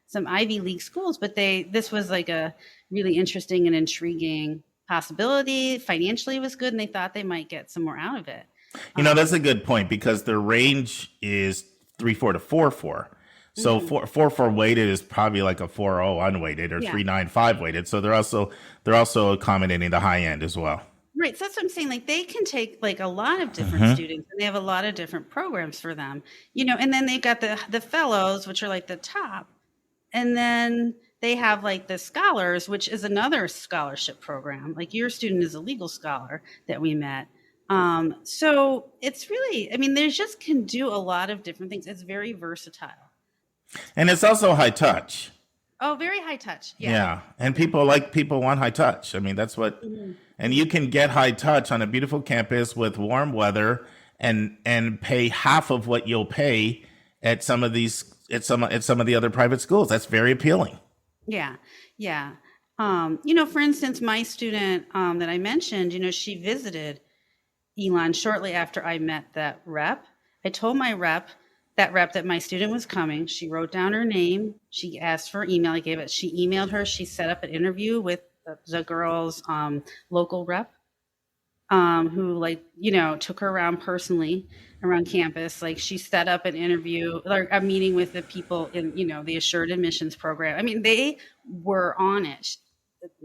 some Ivy League schools, but this was like a really interesting and intriguing possibility. Financially it was good, and they thought they might get some more out of it. That's a good point, because the range is 3.4 to 4.4. So 4.4 weighted is probably like a 4.0 unweighted or 3.95 weighted. So they're also accommodating the high end as well. Right. So that's what I'm saying. Like they can take like a lot of different students, and they have a lot of different programs for them, and then they've got the fellows, which are like the top. And then they have like the scholars, which is another scholarship program. Like your student is a legal scholar that we met. So it's really, they just can do a lot of different things. It's very versatile. And it's also high touch. Oh, very high touch. Yeah. And people want high touch. That's what, and you can get high touch on a beautiful campus with warm weather and pay half of what you'll pay at some of these, at some of the other private schools. That's very appealing. Yeah. Yeah. For instance, my student that I mentioned, she visited Elon shortly after I met that rep. I told that rep that my student was coming. She wrote down her name. She asked for email. I gave it. She emailed her. She set up an interview with the girl's local rep, who took her around personally around campus. Like she set up an interview, like a meeting with the people in, the assured admissions program. They were on it.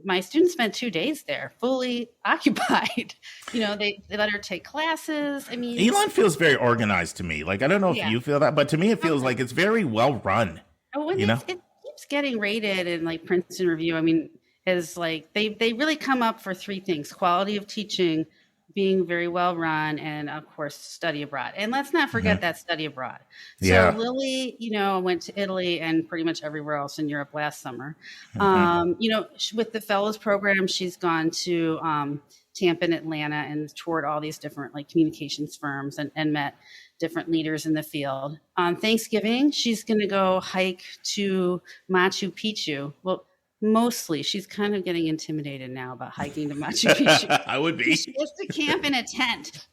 My students spent 2 days there, fully occupied. They let her take classes. Elon feels very organized to me. Like, I don't know if you feel that, but to me, it feels like it's very well run. Oh, and it keeps getting rated in like Princeton Review. Is like they really come up for 3 things: quality of teaching, being very well run, and of course study abroad. And let's not forget that study abroad. So Lily, went to Italy and pretty much everywhere else in Europe last summer. With the fellows program, she's gone to Tampa and Atlanta and toured all these different like communications firms and met different leaders in the field. On Thanksgiving, she's going to go hike to Machu Picchu. Well, mostly she's kind of getting intimidated now about hiking to Machu Picchu. I would be. She has to camp in a tent.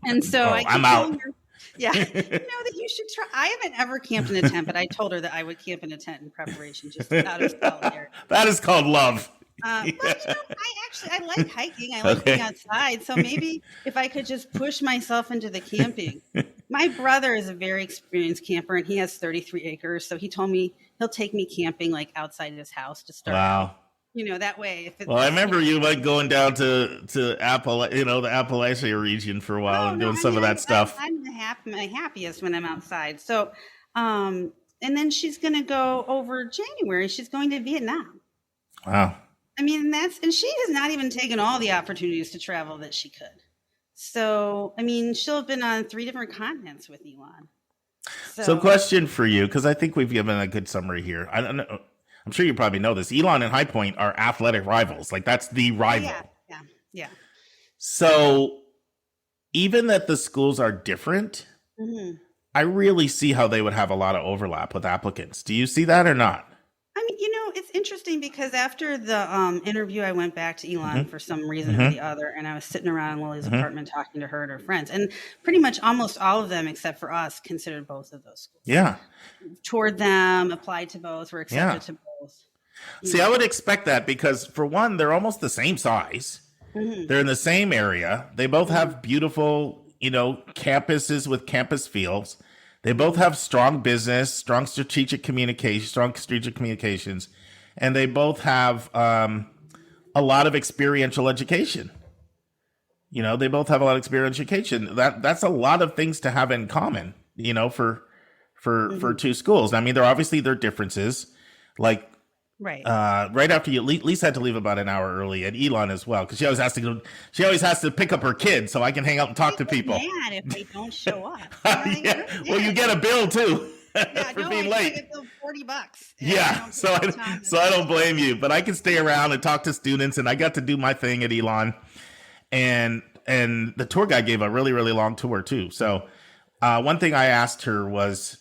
And so I'm out. Yeah, that you should try. I haven't ever camped in a tent, but I told her that I would camp in a tent in preparation, just out of solidarity. That is called love. Well, I like hiking. I like being outside. So maybe if I could just push myself into the camping. My brother is a very experienced camper, and he has 33 acres. So he told me he'll take me camping like outside his house to start. Wow. That way. Well, I remember you like going down to the Appalachia region for a while and doing some of that stuff. I'm my happiest when I'm outside. So, and then she's going to go over January. She's going to Vietnam. Wow. I mean, and she has not even taken all the opportunities to travel that she could. So, I mean, she'll have been on 3 different continents with Elon. So question for you, because I think we've given a good summary here. I don't know. I'm sure you probably know this. Elon and High Point are athletic rivals. Like, that's the rival. Yeah. So even that the schools are different, I really see how they would have a lot of overlap with applicants. Do you see that or not? I mean, it's interesting because after the interview, I went back to Elon for some reason or the other, and I was sitting around in Lily's apartment talking to her and her friends, and pretty much almost all of them, except for us, considered both of those schools. Yeah. Toured them, applied to both, were accepted to both. See, I would expect that because, for one, they're almost the same size. They're in the same area. They both have beautiful, campuses with campus fields. They both have strong business, strong strategic communications, and they both have a lot of experiential education. They both have a lot of experiential education. That's a lot of things to have in common, for 2 schools. I mean, there are differences, like. Right. Right after you, Lisa had to leave about an hour early, and Elon as well, because she always has to go. She always has to pick up her kids so I can hang out and talk to people. Mad if they don't show up. Well, you get a bill too for being late. I get billed $40. Yeah, so I don't blame you, but I can stay around and talk to students, and I got to do my thing at Elon, and the tour guide gave a really, really long tour too. So one thing I asked her was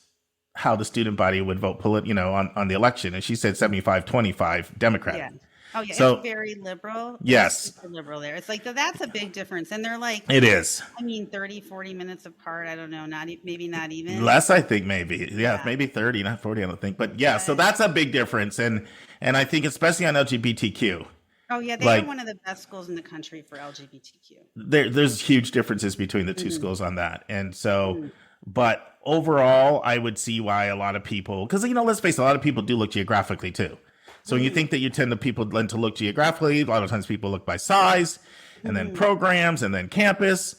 how the student body would vote on the election, and she said 75-25 Democrat. Yeah. Oh yeah, so, it's very liberal. Yes. It's super liberal there. It's like that's a big difference, and they're like it is. I mean, 30-40 minutes apart. I don't know, maybe not even less. I think maybe maybe 30, not 40. I don't think, but yeah. So that's a big difference, and I think especially on LGBTQ. Oh yeah, they are one of the best schools in the country for LGBTQ. There's huge differences between the 2 schools on that, and so. But overall, I would see why a lot of people, because, let's face it, a lot of people do look geographically too. So when you think that you tend to look geographically, a lot of times people look by size and then programs and then campus,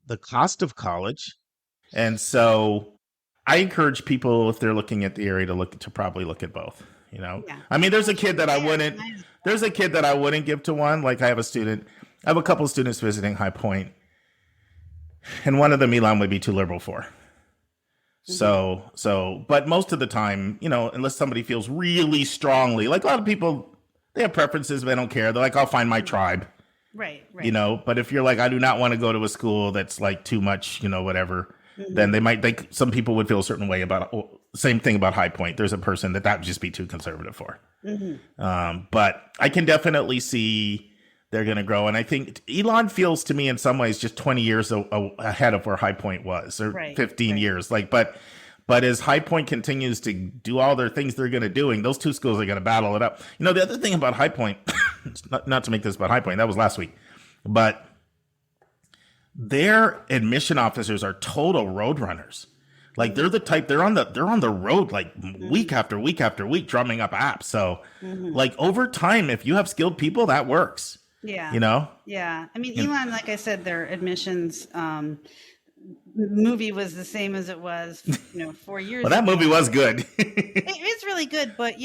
the cost of college. And so I encourage people, if they're looking at the area, to probably look at both, Yeah. I mean, there's a kid that I wouldn't give to one. Like I have a couple of students visiting High Point, and one of them Elon would be too liberal for. So, but most of the time, unless somebody feels really strongly, like a lot of people, they have preferences, but they don't care. They're like, I'll find my tribe. Right. But if you're like, I do not want to go to a school that's like too much, whatever, then some people would feel a certain way about, same thing about High Point. There's a person that would just be too conservative for. But I can definitely see they're going to grow. And I think Elon feels to me in some ways just 20 years ahead of where High Point was, or 15 years. But as High Point continues to do all their things they're going to doing, those 2 schools are going to battle it up. The other thing about High Point, not to make this about High Point, that was last week, but their admission officers are total road runners. Like they're the type, they're on the road like week after week after week, drumming up apps. So like over time, if you have skilled people, that works. Yeah. Yeah. I mean, Elon, like I said, their admissions movie was the same as it was, 4 years ago. Well, that movie was good. It's really good, but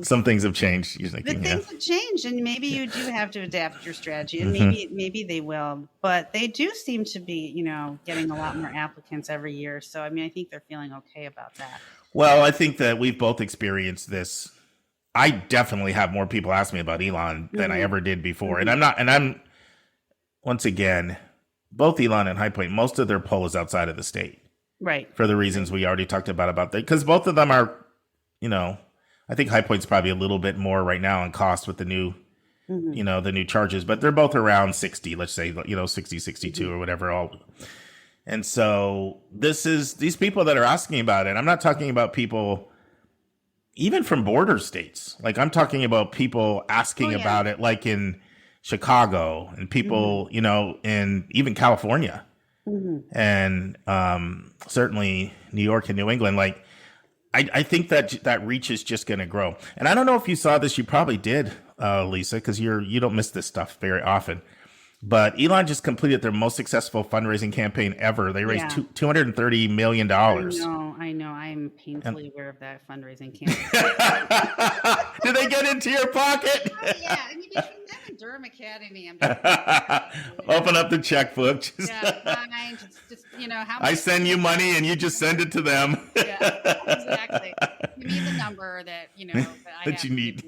some things have changed. Things have changed, and maybe you do have to adapt your strategy, and maybe they will. But they do seem to be, getting a lot more applicants every year. So I mean, I think they're feeling okay about that. Well, I think that we've both experienced this. I definitely have more people ask me about Elon than I ever did before. And I'm once again, both Elon and High Point, most of their pull is outside of the state Right. for the reasons we already talked about that. Because both of them are, I think High Point's probably a little bit more right now in cost with the new, the new charges, but they're both around 60, let's say, 60, 62 or whatever. And so these people that are asking about it, I'm not talking about people even from border states. Like I'm talking about people asking about it, like in Chicago and people, in even California and certainly New York and New England. Like I think that reach is just going to grow. And I don't know if you saw this. You probably did, Lisa, because you don't miss this stuff very often. But Elon just completed their most successful fundraising campaign ever. They raised $230 million. I know. I'm painfully aware of that fundraising campaign. Did they get into your pocket? Oh, yeah. I mean, between them and Durham Academy, I'm just open up the checkbook. Just how much I send you money and you just send it to them. Yeah, exactly. Give me the number that that you need.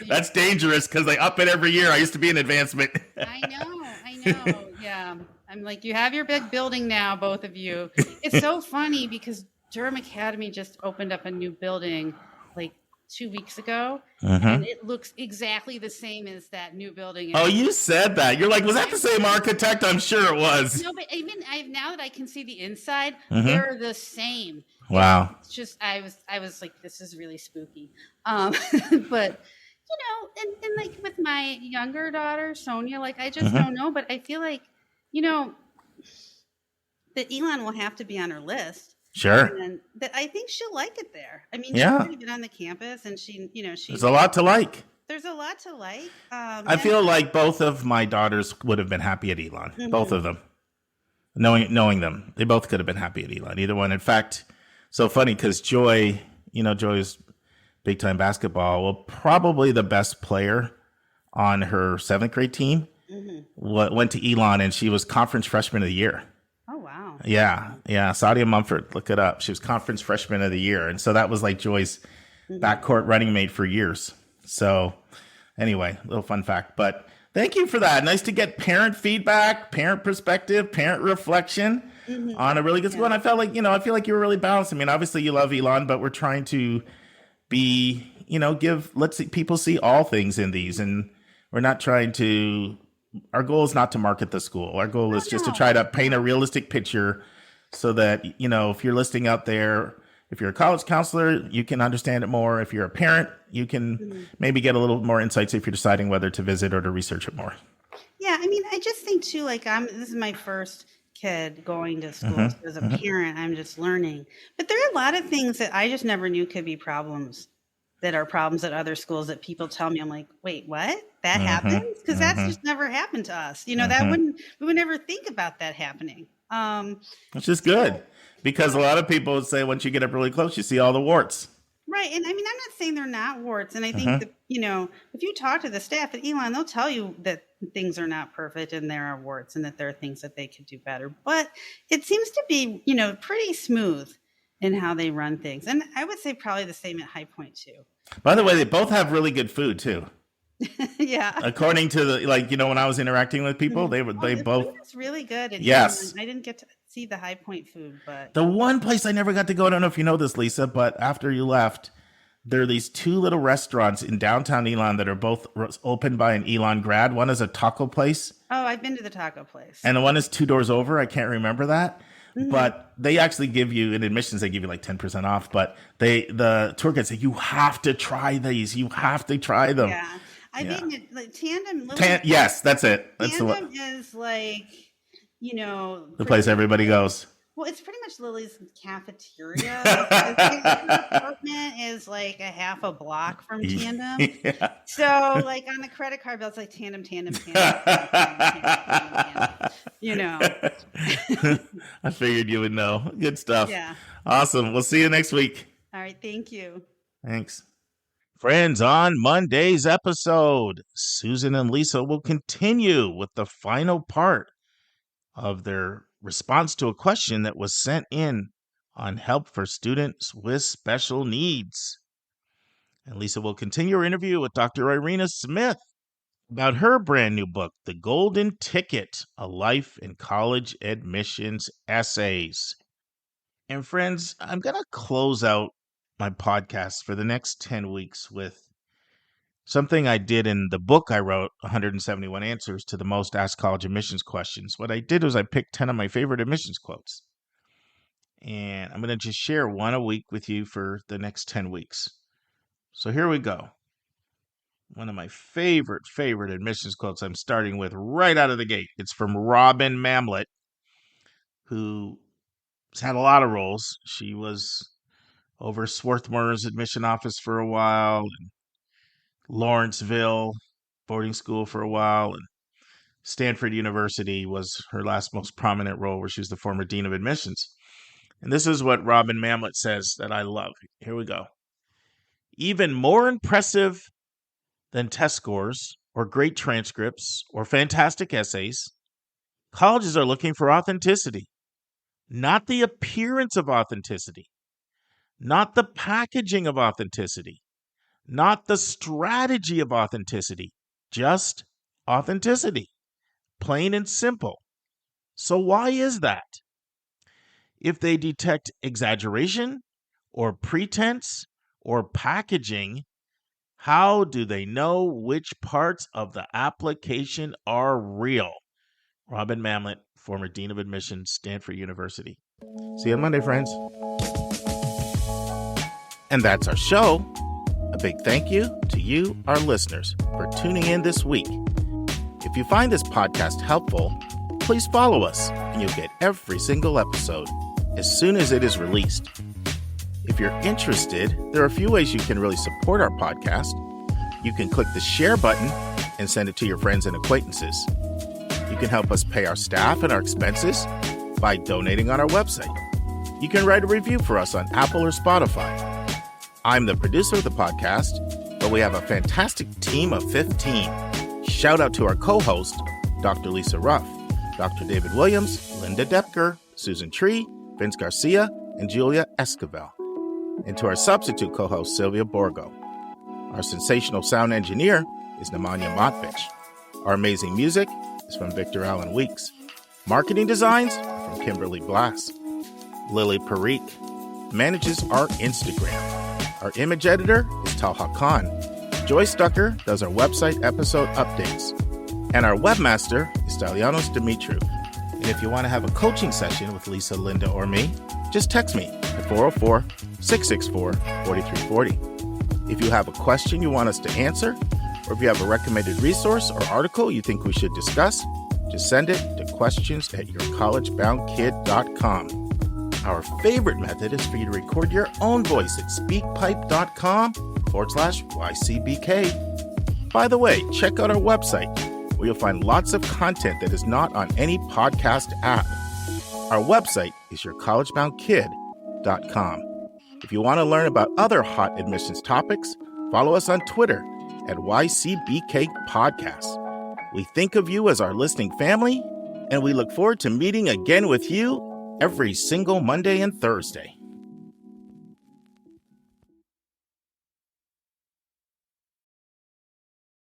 That's dangerous because they up it every year. I used to be in advancement. I know. Yeah. I'm like, you have your big building now, both of you. It's so funny because Durham Academy just opened up a new building like 2 weeks ago. And it looks exactly the same as that new building. Oh, you said that. You're like, was that the same architect? I'm sure it was. No, but even now that I can see the inside, they're the same. Wow. It's just, I was like, this is really spooky. But and like with my younger daughter, Sonia, like I just don't know, but I feel like, that Elon will have to be on her list. Sure. And that I think she'll like it there. I mean, Yeah. she's already been on the campus and there's a lot to like. There's a lot to like. I feel like both of my daughters would have been happy at Elon. Both of them. Knowing them, they both could have been happy at Elon. Either one. In fact, so funny because Joy is big time basketball. Well, probably the best player on her 7th grade team went to Elon, and she was conference freshman of the year. Oh, wow. Yeah. Sadia Mumford, look it up. She was conference freshman of the year. And so that was like Joy's backcourt running mate for years. So anyway, little fun fact. But thank you for that. Nice to get parent feedback, parent perspective, parent reflection on a really good school. And I felt like, I feel like you were really balanced. I mean, obviously you love Elon, but we're trying to be, let's see, people see all things in these. And we're not trying to, our goal is not to market the school. Our goal is just to try to paint a realistic picture so that, if you're listening out there, if you're a college counselor, you can understand it more. If you're a parent, you can maybe get a little more insights if you're deciding whether to visit or to research it more. Yeah. I mean, I just think too, like this is my first kid going to school. So as a parent, I'm just learning, but there are a lot of things that I just never knew could be problems that are problems at other schools that people tell me. I'm like, wait, what? That happens? Because that's just never happened to us. We would never think about that happening. Which is good because a lot of people would say once you get up really close, you see all the warts. Right. And I mean, I'm not saying they're not warts. And I think that, if you talk to the staff at Elon, they'll tell you that things are not perfect and there are warts and that there are things that they could do better. But it seems to be, pretty smooth in how they run things. And I would say probably the same at High Point too. By the way, they both have really good food too. Yeah. According to when I was interacting with people, they both. It's really good. Yes. I didn't get to see the High Point food, but the one place I never got to go, I don't know if you know this, Lisa, but after you left, there are these 2 little restaurants in downtown Elon that are both opened by an Elon grad. One is a taco place. Oh, I've been to the taco place. And the one is 2 doors over. I can't remember that. But they actually give you, in admissions, they give you like 10% off. But the tour guide said, you have to try these. You have to try them. Yeah. I think like Tandem. Yes, that's it. That's Tandem is like, the place everybody goes. Well, it's pretty much Lily's cafeteria. The apartment is like a half a block from Tandem. Yeah. So, like on the credit card bill, it's like Tandem. I figured you would know. Good stuff. Yeah. Awesome. We'll see you next week. All right. Thank you. Thanks. Friends, on Monday's episode, Susan and Lisa will continue with the final part of their response to a question that was sent in on help for students with special needs. And Lisa will continue her interview with Dr. Irina Smith about her brand new book, The Golden Ticket, A Life in College Admissions Essays. And friends, I'm going to close out my podcast for the next 10 weeks with something I did in the book I wrote, 171 Answers to the Most Asked College Admissions Questions. What I did was I picked 10 of my favorite admissions quotes. And I'm going to just share one a week with you for the next 10 weeks. So here we go. One of my favorite admissions quotes I'm starting with right out of the gate. It's from Robin Mamlet, who's had a lot of roles. She was over Swarthmore's admission office for a while, and Lawrenceville boarding school for a while, and Stanford University was her last most prominent role, where she was the former dean of admissions. And this is what Robin Mamlet says that I love. Here we go. Even more impressive than test scores or great transcripts or fantastic essays, colleges are looking for authenticity, not the appearance of authenticity, not the packaging of authenticity, not the strategy of authenticity, just authenticity, plain and simple. So why is that? If they detect exaggeration or pretense or packaging, how do they know which parts of the application are real? Robin Mamlet, former Dean of Admissions, Stanford University. See you on Monday, friends. And that's our show. A big thank you to you, our listeners, for tuning in this week. If you find this podcast helpful, please follow us, and you'll get every single episode as soon as it is released. If you're interested, there are a few ways you can really support our podcast. You can click the share button and send it to your friends and acquaintances. You can help us pay our staff and our expenses by donating on our website. You can write a review for us on Apple or Spotify. I'm the producer of the podcast, but we have a fantastic team of 15. Shout out to our co-host, Dr. Lisa Ruff, Dr. David Williams, Linda Depker, Susan Tree, Vince Garcia, and Julia Esquivel. And to our substitute co-host, Sylvia Borgo. Our sensational sound engineer is Nemanja Motvich. Our amazing music is from Victor Allen Weeks. Marketing designs are from Kimberly Blass. Lily Parikh manages our Instagram. Our image editor is Talha Khan. Joyce Ducker does our website episode updates. And our webmaster is Stylianos Dimitriou. And if you want to have a coaching session with Lisa, Linda, or me, just text me at 404-664-4340. If you have a question you want us to answer, or if you have a recommended resource or article you think we should discuss, just send it to questions@yourcollegeboundkid.com. Our favorite method is for you to record your own voice at speakpipe.com/YCBK. By the way, check out our website, where you'll find lots of content that is not on any podcast app. Our website is yourcollegeboundkid.com. If you want to learn about other hot admissions topics, follow us on Twitter at YCBK Podcasts. We think of you as our listening family, and we look forward to meeting again with you every single Monday and Thursday.